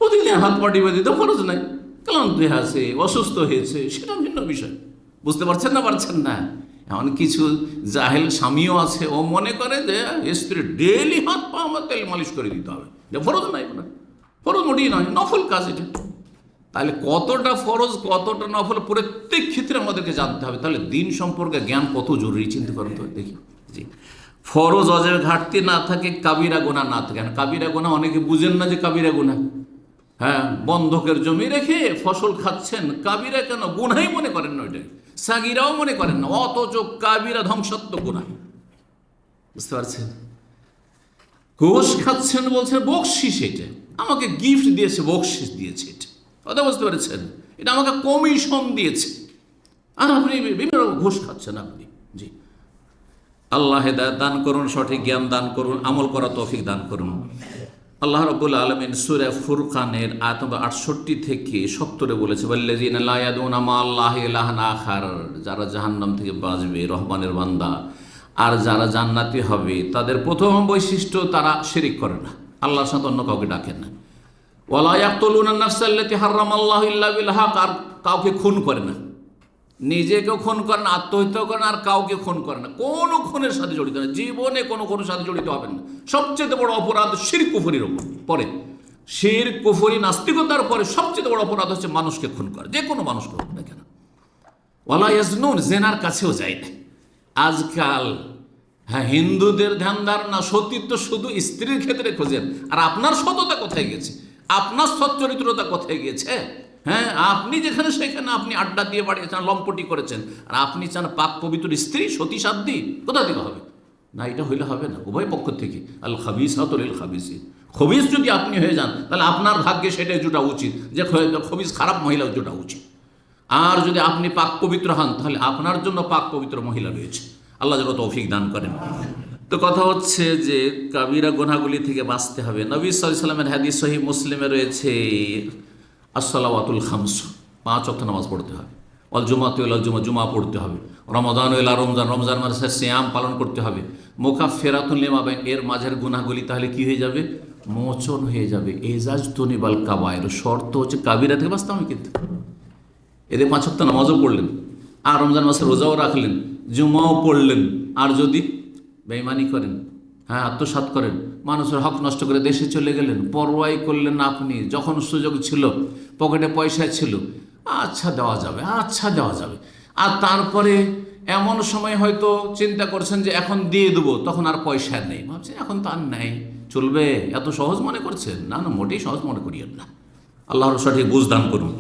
প্রতিদিন হাত পা টিপে দিতে ফরজ নাই, ক্লান্ত আছে, অসুস্থ হয়েছে, সেটা ভিন্ন বিষয়। বুঝতে পারছেন না? এমন কিছু জাহেল স্বামীও আছে, ও মনে করে যে স্ত্রী ডেইলি হাত পা আমার তেল মালিশ করে দিতে হবে, এটা ফরজ নাই, ফরজ মোটেই নয়, নফল কাজ এটা। তাহলে কতটা ফরজ কতটা নফল প্রত্যেক ক্ষেত্রে আমাদেরকে জানতে হবে। তাহলে দিন সম্পর্কে জ্ঞান কত জরুরি, চিন্তা করেন তো দেখি। জি, ফরজ অজের ঘাটতি না থাকে, কাবিরা গুনাহ না থাকে। কাবিরা গুনাহ অনেকে বুঝেন না যে কাবিরা গুনাহ। হ্যাঁ, বন্ধকের জমি রেখে ফসল খাচ্ছেন, কাবিরা কেন? গুনাহই মনে করেন না, ওইটাই সাগিরাও মনে করেন না, অথচ কাবিরা ধ্বংসাত্মক গুনাহ। বুঝতে পারছেন? ঘুষ খাচ্ছেন, বলছে বকশিস, এটা আমাকে গিফট দিয়েছে, বকশিস দিয়েছে, এটা কথা বুঝতে পেরেছেন? এটা আমাকে কমিশন দিয়েছে, আর আপনি বিভিন্ন ঘুষ খাচ্ছেন আপনি। জি, আল্লাহ হেদায়েত দান করুন, সঠিক জ্ঞান দান করুন, আমল করা তৌফিক দান করুন। আল্লাহ রাব্বুল আলামিন সূরা ফুরকানের আয়াত নম্বর 68 থেকে 70 বলেছে, ওয়াল্লাযীনা লা ইয়াদউনা মা আল্লাহি ইলাহান আখার, যারা জাহান্নাম থেকে বাঁচবে, রহমানের বান্দা, আর যারা জান্নাতি হবে, তাদের প্রথম বৈশিষ্ট্য তারা শিরিক করে না, আল্লাহর সাথে অন্য কাউকে ডাকে না। ওয়ালা ইয়াকতুলুনা আন-নাফসাল্লাতী হারামাল্লাহু ইল্লা বিল হক, আর কাউকে খুন করে না, নিজেকেও খুন করে না, আত্মহত্যা করে না, আর কাউকে খুন করে না, কোনো খুনের সাথে জড়িত না, জীবনে কোনো খুনের সাথে জড়িত হবেন না। সবচেয়ে বড় অপরাধ শিরক কুফরির ওপর পরে, শিরক কুফরি নাস্তিকতার পরে সবচেয়ে বড় অপরাধ হচ্ছে মানুষকে খুন করা, যে কোনো মানুষকে হোক না কেন। ওয়ালা ইয়াজনুন, জেনার কাছেও যায় না। আজকাল হ্যাঁ, হিন্দুদের ধ্যান ধারণা সতীত্ব শুধু স্ত্রীর ক্ষেত্রে খোঁজেন, আর আপনার সততা কোথায় গেছে, আপনার সচ্চরিত্রতা কোথায় গিয়েছে? হ্যাঁ, আপনি যেখানে সেখানে আপনি আড্ডা দিয়ে বাড়িয়েছেন, লম্পটি করেছেন, আর আপনি চান পাক পবিত্র স্ত্রী, সতী সাধ্বী, কোথা থেকে হবে? না, এটা হইলে হবে না, উভয় পক্ষ থেকে। আল খাবিসাতু লিল খাবিসিন, খবিস যদি আপনি হয়ে যান তাহলে আপনার ভাগ্যে সেটাই জোটা উচিত, যে খবিস খারাপ মহিলা জোটা উচিত। আর যদি আপনি পাক পবিত্র হন তাহলে আপনার জন্য পাক পবিত্র মহিলা রয়েছে। আল্লাহ যেন তৌফিক দান করেন। তো কথা হচ্ছে যে কাবিরা গুনাহগুলি থেকে বাঁচতে হবে। নবী সাল্লাল্লাহু আলাইহি ওয়াসাল্লামের হাদিস সহিহ মুসলিমে রয়েছে, আসসালাওয়াতুল খামস, 5 ওয়াক্ত নামাজ পড়তে হবে। অল জুমাতু ইলা জুমা, জুমা পড়তে হবে। রমাদান ইলা রমজান, রমজান মাসে সিয়াম পালন করতে হবে। মুকাফফিরাতুল লিমা বাইন, এর মাঝের গুনাহগুলি তাহলে কি হয়ে যাবে? মোচন হয়ে যাবে। এজাজ তুনিবাল কাবায়ের, শর্ত হচ্ছে কাবিরা থেকে বাঁচতে হবে। কিন্তু এদের 5 ওয়াক্ত নামাজও পড়লেন, আর রমজান মাসে রোজাও রাখলেন, জুমাও পড়লেন, আর যদি বেঈমানি করেন, হ্যাঁ আত্মসাৎ করেন, মানুষের হক নষ্ট করে দেশে চলে গেলেন, পরোয়াই করলেন না আপনি, যখন সুযোগ ছিল, পকেটে পয়সা ছিল, আচ্ছা দেওয়া যাবে, আচ্ছা দেওয়া যাবে, আর তারপরে এমন সময় হয়তো চিন্তা করছেন যে এখন দিয়ে দেবো, তখন আর পয়সা নেই, ভাবছেন এখন তো আর নেই, চলবে, এত সহজ মনে করছেন? না না, মোটেই সহজ মনে করিয়েন না। আল্লাহর সঠিক বুঝ দান করুন।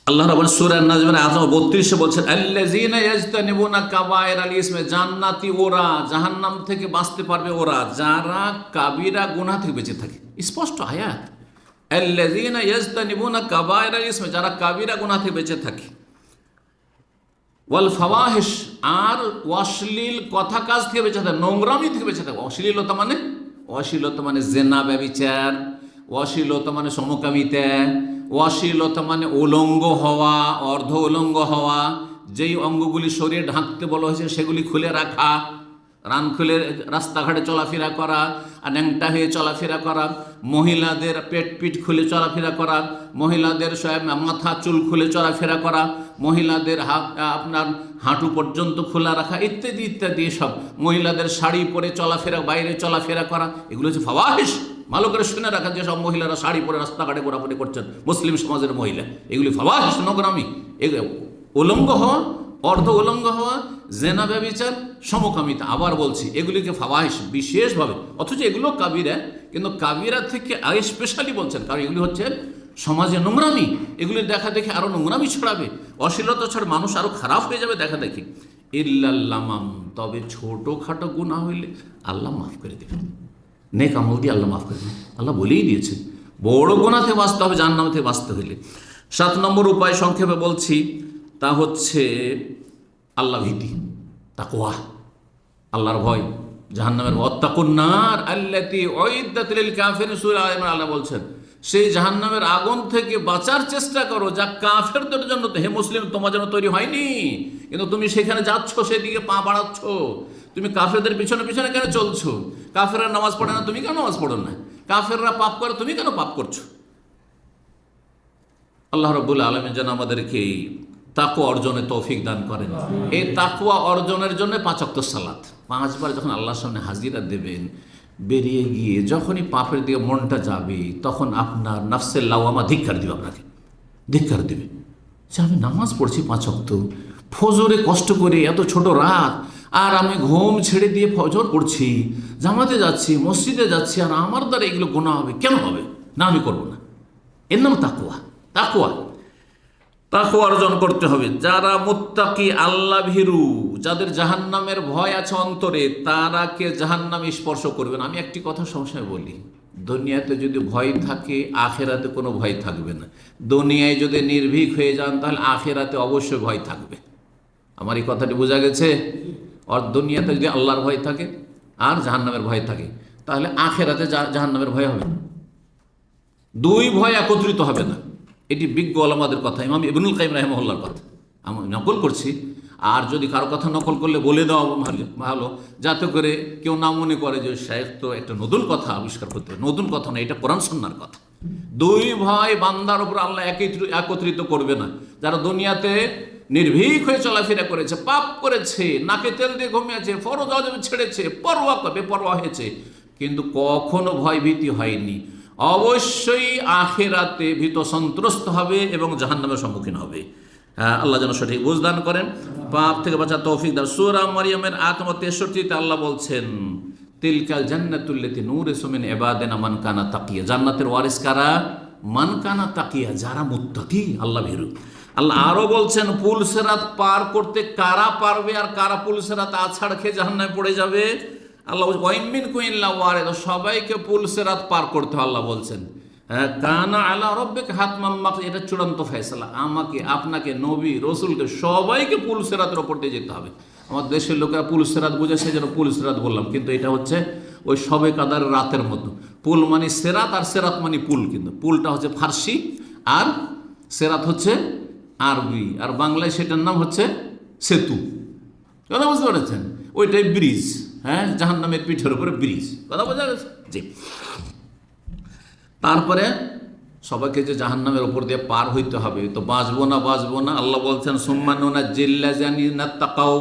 আল্লাহ রাব্বুল সূরা আন-নাজমের আয়াত 32 বলছেন, আল্লাযীনা ইয়াজতানিবুনা কাবায়রাল ইসমে, জান্নাতি ওরা, জাহান্নাম থেকে বাঁচতে পারবে ওরা যারা কাবিরা গুনাহ থেকে বেঁচে থাকে। স্পষ্ট আয়াত, আল্লাযীনা ইয়াজতানিবুনা কাবায়রাল ইসমে, যারা কাবিরা গুনাহ থেকে বেঁচে থাকে। ওয়াল ফাওয়াহিশ, আর অশ্লীল কথা কাজ থেকে বেঁচে থাকে, নোংরামি থেকে বেঁচে থাকে। অশ্লীলতা মানে জেনা, ব্যভিচার। অশ্লীলতা মানে সমকামিতা। অশ্লীলতা মানে উলঙ্গ হওয়া, অর্ধ উলঙ্গ হওয়া, যেই অঙ্গগুলি শরীরে ঢাকতে বলা হয়েছে সেগুলি খুলে রাখা, রান খুলে রাস্তাঘাটে চলাফেরা করা, আর ন্যাংটা হয়ে চলাফেরা করা, মহিলাদের পিঠ খুলে চলাফেরা করা, মহিলাদের মাথা চুল খুলে চলাফেরা করা, মহিলাদের আপনার হাঁটু পর্যন্ত খোলা রাখা, ইত্যাদি ইত্যাদি, সব মহিলাদের শাড়ি পরে চলাফেরা, বাইরে চলাফেরা করা, এগুলো হচ্ছে ফাওয়াহিশ। ভালো করে শুনে রাখা, যেসব মহিলারা শাড়ি পরে রাস্তাঘাটে ঘোরাফেরি করছেন, মুসলিম সমাজের মহিলা, এগুলি ফাওয়াহিশ, নোংরামি, উলঙ্গ হওয়া, অর্ধ উলঙ্গ হওয়া, জেনা, ব্যভিচার, সমকামিতা। আবার বলছি, এগুলিকে ফাওয়াহিশ বিশেষভাবে, অথচ এগুলো কাবিরা, কিন্তু কাবিরা থেকে স্পেশালি বলছেন, কারণ এগুলি হচ্ছে সমাজে নোংরামি, এগুলির দেখা দেখে আরও নোংরামি ছড়াবে, অশ্লীলতা ছড়া, মানুষ আরও খারাপ হয়ে যাবে দেখা দেখি। ইল্লাল্লামাম, তবে ছোটোখাটো গুনাহ হইলে আল্লাহ মাফ করে দেবেন, নেক আমল দিয়ে আল্লাহ মাফ করে দেবেন। আল্লাহ বলেই দিয়েছেন, বড় গুনাহ থেকে বাঁচতে হবে, জাহান্নাম থেকে বাঁচতে হইলে। 7 নম্বর উপায় সংক্ষেপে বলছি, তা হচ্ছে আল্লাহ ভীতি, তাকওয়া, আল্লাহর ভয়, জাহান্নামের ওয়াত্তাকুন নার আল্লাতী উইদ্দাত লিল কাফিরিন, সূরা আল ইমরান আল্লাহ বলছেন, সেই জাহান্নামের আগুন থেকে বাঁচার চেষ্টা করো যা কাফেরদের জন্য, হে মুসলিম, তোমার জন্য তৈরি হয়নি, কিন্তু তুমি সেখানে যাচ্ছ, সেদিকে পা বাড়াচ্ছ, তুমি কাফেরদের পিছনে পিছনে কেন চলছো? কাফেররা নামাজ পড়ে না, তুমি কেন নামাজ পড়ো না? কাফেররা পাপ করে, তুমি কেন পাপ করছো? আল্লাহ রাব্বুল আলামিন যেন আমাদেরকে তাকওয়া অর্জনে তৌফিক দান করেন। এই তাকওয়া অর্জনের জন্য 5 ওয়াক্ত সালাত, 5 বার যখন আল্লাহর সামনে হাজিরা দেবেন, বেরিয়ে গিয়ে যখনই পাপের দিকে মনটা যাবে, তখন আপনার নাফসের লাওয়ামা ধিক্কার দিবে, আপনাকে ধিক্কার দেবে যে আমি নামাজ পড়ছি 5 ওয়াক্ত, ফজরে কষ্ট করে, এত ছোট রাত, আর আমি ঘুম ছেড়ে দিয়ে ফজর পড়ছি, জামাতে যাচ্ছি, মসজিদে যাচ্ছি, আর আমার দ্বারা এগুলো গুনাহ হবে, কেন হবে? না, আমি করবো না। এর নাম তাকওয়া। তাকওয়া অর্জন করতে হবে। যারা মুত্তাকি, আল্লাহ ভীরু, যাদের জাহান্নামের ভয় আছে অন্তরে, তারা কে জাহান্নাম স্পর্শ করবে না। আমি একটি কথা সবসময় বলি, দুনিয়াতে যদি ভয় থাকে, আখেরাতে কোনো ভয় থাকবে না। দুনিয়ায় যদি নির্ভীক হয়ে যান, তাহলে আখেরাতে অবশ্যই ভয় থাকবে। আমার এই কথাটি বোঝা গেছে? আর দুনিয়াতে যদি আল্লাহর ভয় থাকে আর জাহান্নামের ভয় থাকে, তাহলে আখেরাতে জাহান্নামের ভয় হবে না। 2 ভয় একত্রিত হবে না। এটি বিজ্ঞ ওলামাদের কথা, ইমাম ইবনুল কাইয়িম রাহিমাহুল্লাহর কথা আমি নকল করছি। আর যদি কারো কথা নকল করলে বলে দেওয়া ভালো, যাতে করে কেউ না মনে করে যে শায়েখ তো একটা নতুন কথা আবিষ্কার করতে হবে। নতুন কথা না, এটা কোরআন সুন্নাহর কথা। 2 ভয় বান্দার উপর আল্লাহ একত্রিত করবে না। যারা দুনিয়াতে নির্ভীক হয়ে চলাফেরা করেছে, পাপ করেছে, নাকে তেল দিয়ে ঘুমিয়েছে, ফরজ ওয়াজিব ছেড়েছে, বেপরোয়া হয়েছে, কিন্তু কখনো ভয় ভীতি হয়নি, অবশ্যই আখিরাতে ভীত সন্ত্রস্ত হবে এবং জাহান্নামের সম্মুখীন হবে। আল্লাহ যেন সঠিক বুঝদান করেন, পাপ থেকে বাঁচার তৌফিক দান। সূরা মারইয়ামের আয়াত 63-তে আল্লাহ বলছেন, তিলকাল জান্নাতুল্লাতী নুরিসু মিন ইবাদিনা মান কানা তাকিয়া, জান্নাতের ওয়ারিস কারা? মান কানা তাকিয়া, যারা মুত্তাকি, আল্লাহ ভীরু। আল্লাহ আরো বলছেন, পুল সিরাত পার করতে কারা পারবে আর কারা পুল সিরাত আছাড় খেয়ে জাহান্নামে পড়ে যাবে? আল্লাহ বলছেন, ওয়া ইন মিনকুম ইল্লা ওয়ারিদুহা, সবাইকে পুল সিরাত পার করতে হবে। আল্লাহ বলছেন, কানা আলা রব্বিকা হাতমান মাকদিয়া, এটা চূড়ান্ত ফয়সালা। আমাকে, আপনাকে, নবী, রসুলকে সবাইকে পুল সিরাতের ওপর দিয়ে যেতে হবে। আমার দেশের লোকেরা পুল সিরাত বুঝে, সেই জন্য পুল সিরাত বললাম, কিন্তু এটা হচ্ছে ওই সবে কাদার রাতের মতো। পুল মানে সেরাত, আর সেরাত মানে পুল, কিন্তু পুলটা হচ্ছে ফার্সি আর সেরাত হচ্ছে আরবি, আর বাংলায় সেটার নাম হচ্ছে সেতু। কথা বুঝতে পেরেছেন? ওইটাই ব্রিজ, হ্যাঁ, জাহান্নামের পিঠের উপরে ব্রিজ। কথা বোঝা গেছে? জি। তারপরে সবাইকে যে জাহান্নামের ওপর দিয়ে পার হইতে হবে, তো বাঁচবো না বাঁচবো না, আল্লাহ বলছেন সুম্মানুনা জিল্লা জানি না তাকাও,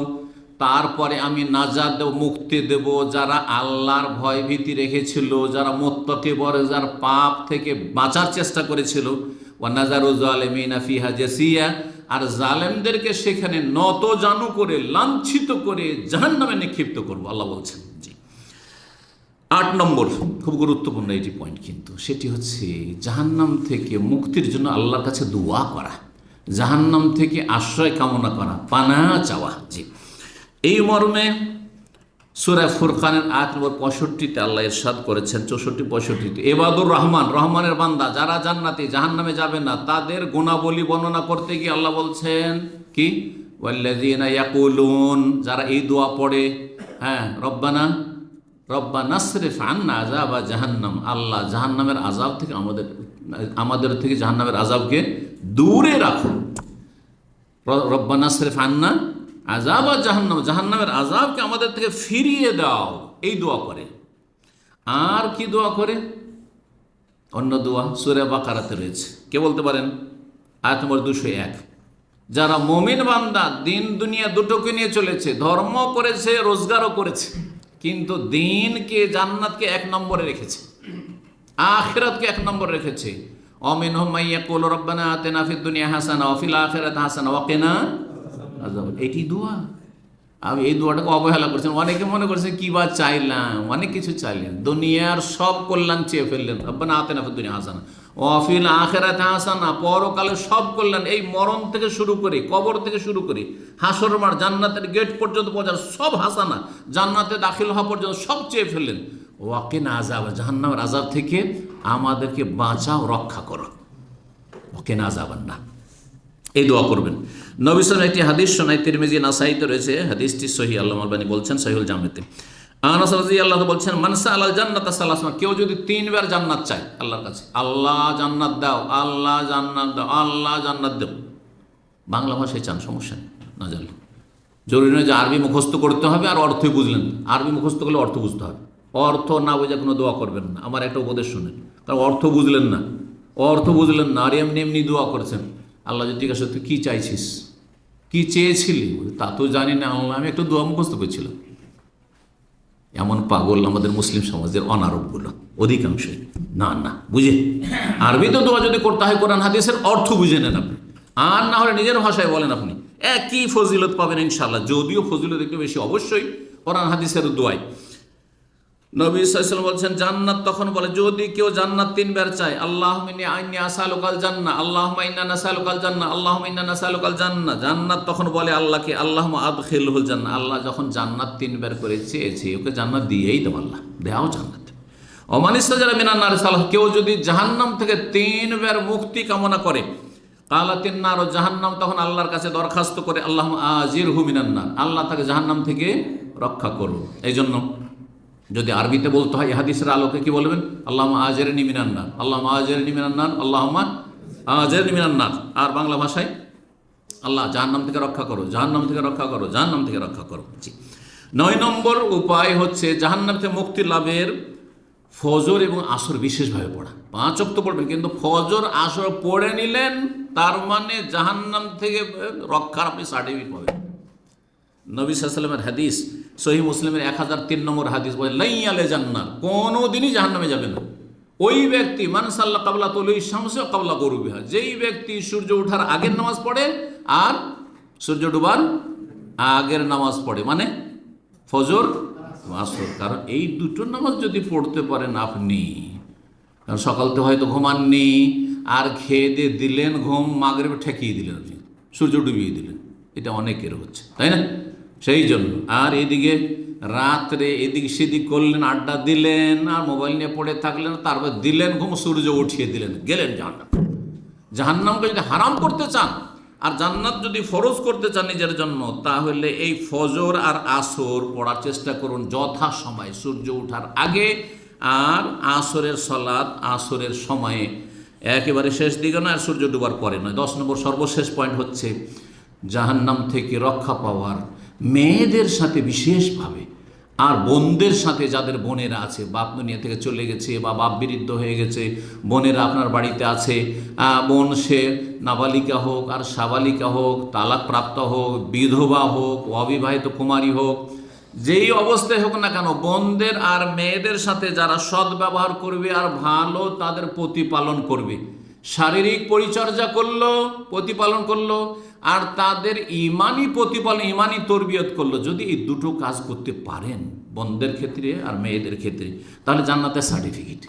তারপরে আমি নাজাত দেব, মুক্তি দেব যারা আল্লাহর ভয় ভীতি রেখেছিল, যারা মুত্তাকি বরে, যার পাপ থেকে বাঁচার চেষ্টা করেছিল। ওয়া নাজারু জালিমিনা ফিহা জাসিয়া, আর জালেমদেরকে সেখানে নত জানু করে, লাঞ্ছিত করে জাহান্নামে নিক্ষিপ্ত করব, আল্লাহ বলছেন। জি। 8 নম্বর, খুব গুরুত্বপূর্ণ এটি পয়েন্ট, কিন্তু সেটি হচ্ছে জাহান্নাম থেকে মুক্তির জন্য আল্লাহর কাছে দোয়া করা, জাহান্নাম থেকে আশ্রয় কামনা করা, পানা চাওয়া। জি। এই মর্মে সূরা ফুরকানের আয়াত নম্বর 65-তে আল্লাহ ইরশাদ করেছেন, 64-65-তে, ইবাদুর রহমান, রহমানের বান্দা যারা জান্নাতি, জাহান্নামে যাবে না, তাদের গুণাবলী বর্ণনা করতে গিয়ে আল্লাহ বলছেন কি, ওয়াল্লাযীনা ইয়াকুলুন, যারা এই দোয়া পড়ে, হ্যাঁ, রব্বানা আসরিফ আন্না আযাবা জাহান্নাম, আল্লাহ জাহান্নামের আযাব থেকে আমাদের থেকে জাহান্নামের আযাবকে দূরে রাখো। রব্বানা আসরিফ আন্না আযাবা জাহান্নাম, জাহান্নামের আযাবকে আমাদের থেকে ফিরিয়ে দাও, এই দোয়া করে। আর কি দোয়া করে? অন্য দোয়া সূরা বাকারাতে রয়েছে, কে বলতে পারেন? আয়াত নম্বর 201। যারা মুমিন বান্দা দিন দুনিয়া দুটোকে নিয়ে চলেছে, ধর্ম করেছে, রোজগারও করেছে, কিন্তু দিনকে, জান্নাতকে 1 নম্বরে রেখেছে, আখিরাতকে 1 নম্বরে রেখেছে। অমিনহুম মান ইয়াকুলু রব্বানা আতিনা ফিদ দুনিয়া হাসানা ওয়া ফিল আখিরাতি হাসানা ওয়া কিনা আযাব। এটি দোয়া। আমি এই দোয়াটাকে অবহেলা করছেন। অনেকে মনে করছে কি বা চাইলাম, অনেক কিছু চাইলেন, দুনিয়ার সব কল্যাণ চেয়ে ফেললেন, রব্বানা আতিনা ফিদ দুনিয়া হাসানা ওয়া ফিল আখিরাতি হাসানা, পরকালে সব কল্যাণ, এই মরণ থেকে শুরু করে, কবর থেকে শুরু করে, হাসর মাঠ, জান্নাতের গেট পর্যন্ত পৌঁছার সব হাসানা, জান্নাতে দাখিল হওয়া পর্যন্ত সব চেয়ে ফেললেন। ওয়া কিনা আযাব, জাহান্নামের আযাব থেকে আমাদেরকে বাঁচাও, রক্ষা করো, ওয়া কিনা আযাবান নার। এই দোয়া করবেন। নবী সাল্লাল্লাহু আলাইহি একটি হাদিস শোনায়, তিরমিজি, নাসাইতে রয়েছে, হাদিসটি সহিহ, আল্লামা আলবানী বলছেন সহিহুল জামিতে। আনাস রাদিয়াল্লাহু বলছেন, মান সাআলাল জান্নাতা সালাসান, কেউ যদি 3 বার জান্নাত চায় আল্লাহর কাছে, আল্লাহ জান্নাত দাও, আল্লাহ জান্নাত দাও, আল্লাহ জান্নাত দাও, বাংলা ভাষায় চান, সমস্যা না জানলে জরুরি নয় যে আরবি মুখস্থ করতে হবে আর অর্থই বুঝলেন। আরবি মুখস্থ করলে অর্থ বুঝতে হবে, অর্থ না বুঝে কোনো দোয়া করবেন না। আমার একটা উপদেশ শুনেন, কারণ অর্থ বুঝলেন না, আর এমনি এমনি দোয়া করেছেন। আল্লাহ যদি জিজ্ঞাসা তুই কী চাইছিস, কী চেয়েছিলি, তা তো জানি না আল্লাহ, আমি একটু দোয়া মুখস্থ করছিলাম। এমন পাগল আমাদের মুসলিম সমাজের অনারবগুলো অধিকাংশই। না বুঝে আরবিতে দোয়া যদি করতে হয়, কোরআন হাদিসের অর্থ বুঝে নেন আপনি, আর না হলে নিজের ভাষায় বলেন, আপনি একই ফজিলত পাবেন ইনশাআল্লাহ, যদিও ফজিলত একটু বেশি অবশ্যই কোরআন হাদিসের দোয়ায়। নবী সাল্লাল্লাহু আলাইহি ওয়াসাল্লাম বলছেন, জান্নাত তখন বলে, যদি কেউ জান্নাত 3 বার চায়, আল্লাহুম্মা ইন্নী আসআলুকাল জান্নাহ, আল্লাহুম্মা ইন্না নাসআলুকাল জান্নাহ, আল্লাহুম্মা ইন্না নাসআলুকাল জান্নাহ, জান্নাত তখন বলে আল্লাহকে, আল্লাহুম্মা আদখিলহুল জান্নাহ, আল্লাহ যখন জান্নাত 3 বার করে চেয়েছে, ওকে জান্নাত দিয়েই দাও, আল্লাহ দাও জান্নাত। ওমান ইসতাজারা মিনান নার সালাহ, কেউ যদি জাহান্নাম থেকে 3 বার মুক্তি কামনা করে, কালাতিন নার, জাহান্নাম তখন আল্লাহর কাছে দরখাস্ত করে, আল্লাহুম্মা আজিরহু মিনান নার, আল্লাহ তাকে জাহান্নাম থেকে রক্ষা করো। এই জন্য যদি আরবিতে বলতে হয়, হাদিসের আলোকে কি বলবেন? আল্লাহুম্মা আজিরনি মিনান নার, আল্লাহুম্মা আজিরনি মিনান নার, আল্লাহুম্মা আজিরনি মিনান নার। আর বাংলা ভাষায় আল্লাহ জাহান্নাম থেকে রক্ষা করো, জাহান্নাম থেকে রক্ষা করো, জাহান্নাম থেকে রক্ষা করো। জি। 9 নম্বর উপায় হচ্ছে জাহান্নাম থেকে মুক্তি লাভের ফজর এবং আসর বিশেষভাবে পড়া। 5 ওয়াক্ত পড়বেন, কিন্তু ফজর আসর পড়ে নিলেন, তার মানে জাহান্নাম থেকে রক্ষার আপনি সার্টিফিকেট পাবেন। নবী সাল্লাল্লাহু আলাইহি ওয়াসাল্লামের হাদিস, সহিহ মুসলিমের 1003 নম্বর হাদিস বলে, লাইয়ালে জান্নাত, কোনোদিনই জাহান্নামে যাবে না ওই ব্যক্তি, মান সাল্লা কাবলা তুলুই শামসি ওয়া কাবলা গুরুবিহা, যেই ব্যক্তি সূর্য ওঠার আগের নামাজ পড়ে আর সূর্য ডুবার আগের নামাজ পড়ে, মানে ফজর আসর। কারণ এই দুটো নামাজ যদি পড়তে পারেন আপনি, কারণ সকালতে হয়তো ঘুমাননি, আর খেয়ে দিয়ে দিলেন ঘুম, মাগরিবে ঠেকিয়ে দিলেন, আপনি সূর্য ডুবিয়ে দিলেন, এটা অনেকের হচ্ছে, তাই না? সেই জন্য। আর এদিকে রাত্রে এদিক সেদিক করলেন, আড্ডা দিলেন, আর মোবাইল নিয়ে পড়ে থাকলেন, তারপর দিলেন ঘুম, সূর্য উঠিয়ে দিলেন, গেলেন জাহান্নাম। জাহান্নামকে যদি হারাম করতে চান আর জান্নাত যদি ফরজ করতে চান নিজের জন্য, তাহলে এই ফজর আর আসর পড়ার চেষ্টা করুন যথা সময়, সূর্য ওঠার আগে, আর আসরের সালাত আসরের সময়ে, একেবারে শেষ দিকে নয় আর সূর্য ডুবার পরে নয়। 10 নম্বর সর্বশেষ পয়েন্ট হচ্ছে জাহান্নাম থেকে রক্ষা পাওয়ার মেয়েদের সাথে বিশেষভাবে, আর বোনদের সাথে, যাদের বোনেরা আছে, বাপ দুনিয়া থেকে চলে গেছে বা বাপ বিরুদ্ধ হয়ে গেছে, বোনেরা আপনার বাড়িতে আছে, বোন সে নাবালিকা হোক আর সাবালিকা হোক, তালাকপ্রাপ্ত হোক, বিধবা হোক, অবিবাহিত কুমারী হোক, যেই অবস্থায় হোক না কেন, বোনদের আর মেয়েদের সাথে যারা সদ্ব্যবহার করবে আর ভালো তাদের প্রতিপালন করবে, শারীরিক পরিচর্যা করলো, প্রতিপালন করলো, আর তাদের ইমানি প্রতিপালন, ইমানি তরবিয়ত করলো, যদি এই দুটো কাজ করতে পারেন বোনদের ক্ষেত্রে আর মেয়েদের ক্ষেত্রে, তাহলে জান্নাতের সার্টিফিকেট।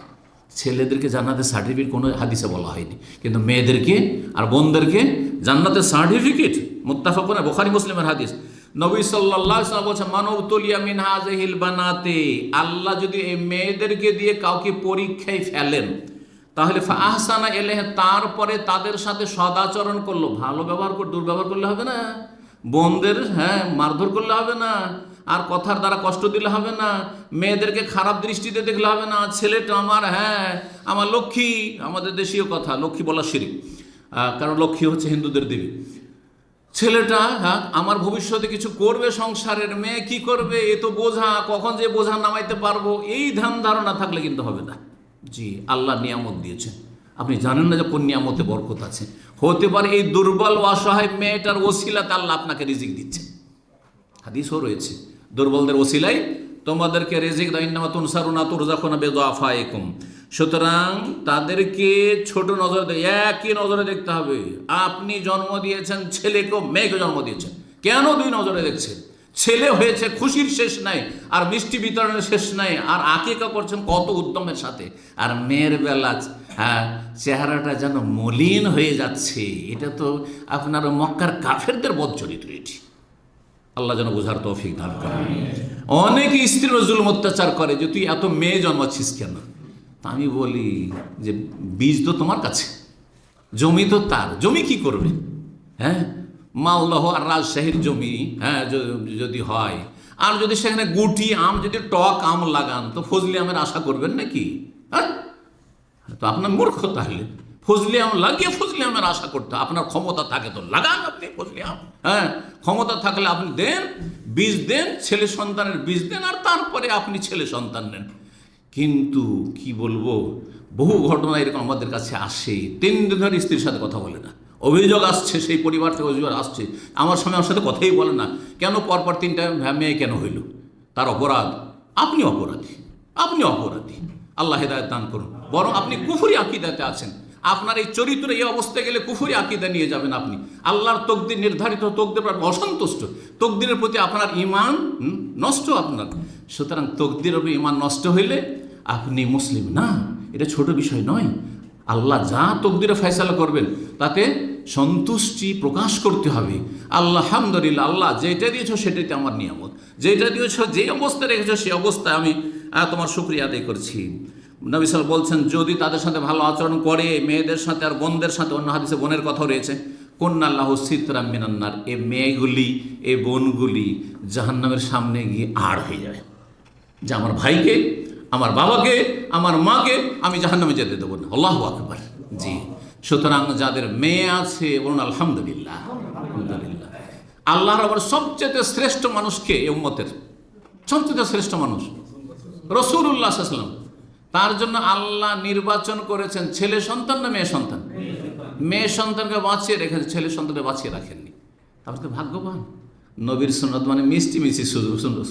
ছেলেদেরকে জান্নাতের সার্টিফিকেট কোনো হাদিসে বলা হয়নি, কিন্তু মেয়েদেরকে আর বোনদেরকে জান্নাতের সার্টিফিকেট মুত্তাফাকুন বুখারী মুসলিমের হাদিস। নবী সাল্লাল্লাহু আলাইহি ওয়াসাল্লাম বলেছেন, মান উবতুলিয়া মিন হাযিহিল বানাতে, আল্লাহ যদি এই মেয়েদেরকে দিয়ে কাউকে পরীক্ষায় ফেলেন, তাহলে ফাহসানা ইলাইহি, তারপরে তাদের সাথে সদাচরণ করলো, ভালো ব্যবহার করে, দুর্ব্যবহার করলে হবে না, বোনদের মারধর করলে হবে না, আর কথার দ্বারা কষ্ট দিলে হবে না, মেয়েদেরকে খারাপ দৃষ্টিতে দেখলে হবে না, ছেলেটা আমার আমার লক্ষ্মী, আমাদের দেশীয় কথা লক্ষ্মী বলা শিরক, কারণ লক্ষ্মী হচ্ছে হিন্দুদের দেবী, ছেলেটা আমার ভবিষ্যতে কিছু করবে সংসারের, মেয়ে কি করবে এ তো বোঝা, কখন যে বোঝা নামাইতে পারবো, এই ধ্যান ধারণা থাকলে কিন্তু হবে না। জি, আল্লাহ নিয়ামত দিয়েছেন, আপনি জানেন না যে কোন নিয়ামতে বরকত আছে, হতে পারে এই দুর্বল অসহায় মেয়েটার ওসিলাতে আল্লাহ আপনাকে রিজিক দিচ্ছে, হাদিসও রয়েছে, দুর্বলদের ওসিলাই তোমাদেরকে রিজিক দাও, ইন্নামা তুনসারুনা তুরজাকুনা বিদুআফাইকুম। সুতরাং তাদেরকে ছোট নজরে, একই নজরে দেখতে হবে। আপনি জন্ম দিয়েছেন ছেলেকেও, মেয়েকে জন্ম দিয়েছেন, কেন দুই নজরে দেখছেন? ছেলে হয়েছে খুশির শেষ নাই, আর মিষ্টি বিতরণের শেষ নাই, আর আকিকা করছেন কত উদ্যমের সাথে, আর মেয়ের বেলা চেহারাটা যেন মলিন হয়ে যাচ্ছে, এটা তো আপনার মক্কার কাফেরদের বদচরিত্র এটি। আল্লাহ যেন বোঝার তৌফিক দান করেন। অনেক স্ত্রীর জুলুম অত্যাচার করে যে তুই এত মেয়ে জন্মাচ্ছিস কেন? আমি বলি যে বীজ তো তোমার কাছে, জমি তো তার, জমি কি করবে? মালদহ আর রাজশাহীর জমি যদি হয়, আর যদি সেখানে গুটি আম, যদি টক আম লাগান, তো ফজলি আমের আশা করবেন নাকি? তো আপনার মূর্খ, তাহলে ফজলি আম লাগিয়ে ফজলি আমের আশা করতে, আপনার ক্ষমতা থাকে তো লাগান আপনি ফজলি আম, ক্ষমতা থাকলে আপনি দেন, বীজ দেন, ছেলে সন্তানের বীজ দেন, আর তারপরে আপনি ছেলে সন্তান নেন। কিন্তু কি বলবো, বহু ঘটনা এরকম আমাদের কাছে আসে, 3 দিন ধরে স্ত্রীর সাথে কথা বলে না, অভিযোগ আসছে, সেই পরিবার থেকে অভিযোগ আসছে, আমার স্বামী আমার সাথে কথাই বলে না, কেন পরপর 3টা মেয়ে কেন হইল? তার অপরাধ? আপনি অপরাধী, আপনি অপরাধী, আল্লাহ হেদায়েত দান করুন। বরং আপনি কুফরি আকীদাতে আছেন, আপনার এই চরিত্র এই অবস্থায় গেলে কুফরি আকীদা নিয়ে যাবেন আপনি, আল্লাহর তকদির, নির্ধারিত তকদির অসন্তুষ্ট, তকদিরের প্রতি আপনার ঈমান নষ্ট আপনার। সুতরাং তকদিরের উপর ঈমান নষ্ট হইলে আপনি মুসলিম না, এটা ছোট বিষয় নয়। আল্লাহ যা তকদিরে ফয়সালা করবেন তাতে সন্তুষ্টি প্রকাশ করতে হবে। আলহামদুলিল্লাহ, আল্লাহ যেটা দিয়েছো সেটাতে আমার নিয়ামত, যেটা দিয়েছো, যে অবস্থায় রেখেছো সেই অবস্থায় আমি তোমার শুকরিয়া আদায় করছি। নবী সাল্লাল্লাহু বলছেন, যদি তাদের সাথে ভালো আচরণ করে, মেয়েদের সাথে আর বোনদের সাথে, অন্য হাদিসে বোনের কথাও রয়েছে, কুন্নাল্লাহু সিতরাম মিনান্নার, এই মেয়েগুলি, এই বোনগুলি জাহান্নামের সামনে গিয়ে আড় হয়ে যায়, যে আমার ভাইকে, আমার বাবাকে, আমার মাকে আমি জাহান্নামে যেতে দেবো না। আল্লাহু আকবার। জি, সুতরাং যাদের মেয়ে আছে বলুন আলহামদুলিল্লাহ, আলহামদুলিল্লাহ। আল্লাহর আবার সবচেয়ে শ্রেষ্ঠ মানুষকে, এই উম্মতের সবচেয়ে শ্রেষ্ঠ মানুষ রাসূলুল্লাহ সাল্লাল্লাহু আলাইহি ওয়াসাল্লাম, তার জন্য আল্লাহ নির্বাচন করেছেন ছেলে সন্তান না মেয়ে সন্তান? মেয়ে সন্তানকে বাঁচিয়ে রেখেছেন, ছেলে সন্তানকে বাঁচিয়ে রাখেননি। আপনি তো ভাগ্যবান। নবীর সুন্নত মানে মিষ্টি মিষ্টি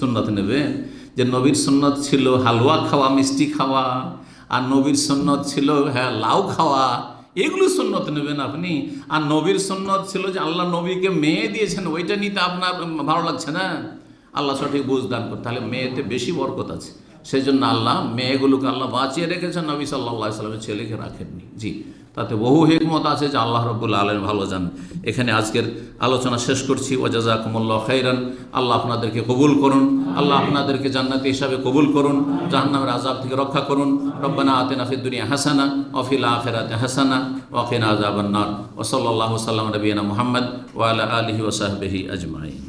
সুন্নত নেবেন, যে নবীর সুন্নত ছিল হালুয়া খাওয়া, মিষ্টি খাওয়া, আর নবীর সুন্নত ছিল লাউ খাওয়া, এগুলো সুন্নত নেবেন আপনি। আর নবীর সুন্নত ছিল যে আল্লাহ নবীকে মেয়ে দিয়েছেন, ওইটা নিতে আপনার ভালো লাগছে না। আল্লাহ সঠিক বুঝ দান করতে, তাহলে মেয়েতে বেশি বরকত আছে। সেই জন্য আল্লাহ মেয়েগুলোকে আল্লাহ বাঁচিয়ে রেখেছেন, নবী সাল্লাল্লাহু আলাইহি ওয়াসাল্লামের ছেলেকে রাখেননি। জি, তাতে বহু হিকমত আছে যা আল্লাহ রাব্বুল আলামিন ভালো জানেন। এখানে আজকের আলোচনা শেষ করছি। ওয়া জাযাকুমুল্লাহু খাইরান। আল্লাহ আপনাদেরকে কবুল করুন, আল্লাহ আপনাদেরকে জান্নাতি হিসাবে কবুল করুন, জাহান্নামের আযাব থেকে রক্ষা করুন। রব্বানা আতিনা ফিদ দুনিয়া হাসানা ওয়া ফিল আখিরাতি হাসানা ওয়া কিনা আযাবান নার। ওয়া সাল্লাল্লাহু সাল্লাম নবিয়িনা মুহাম্মদ ওয়া আলা আলিহি ওয়া সাহবিহি আজমাইন।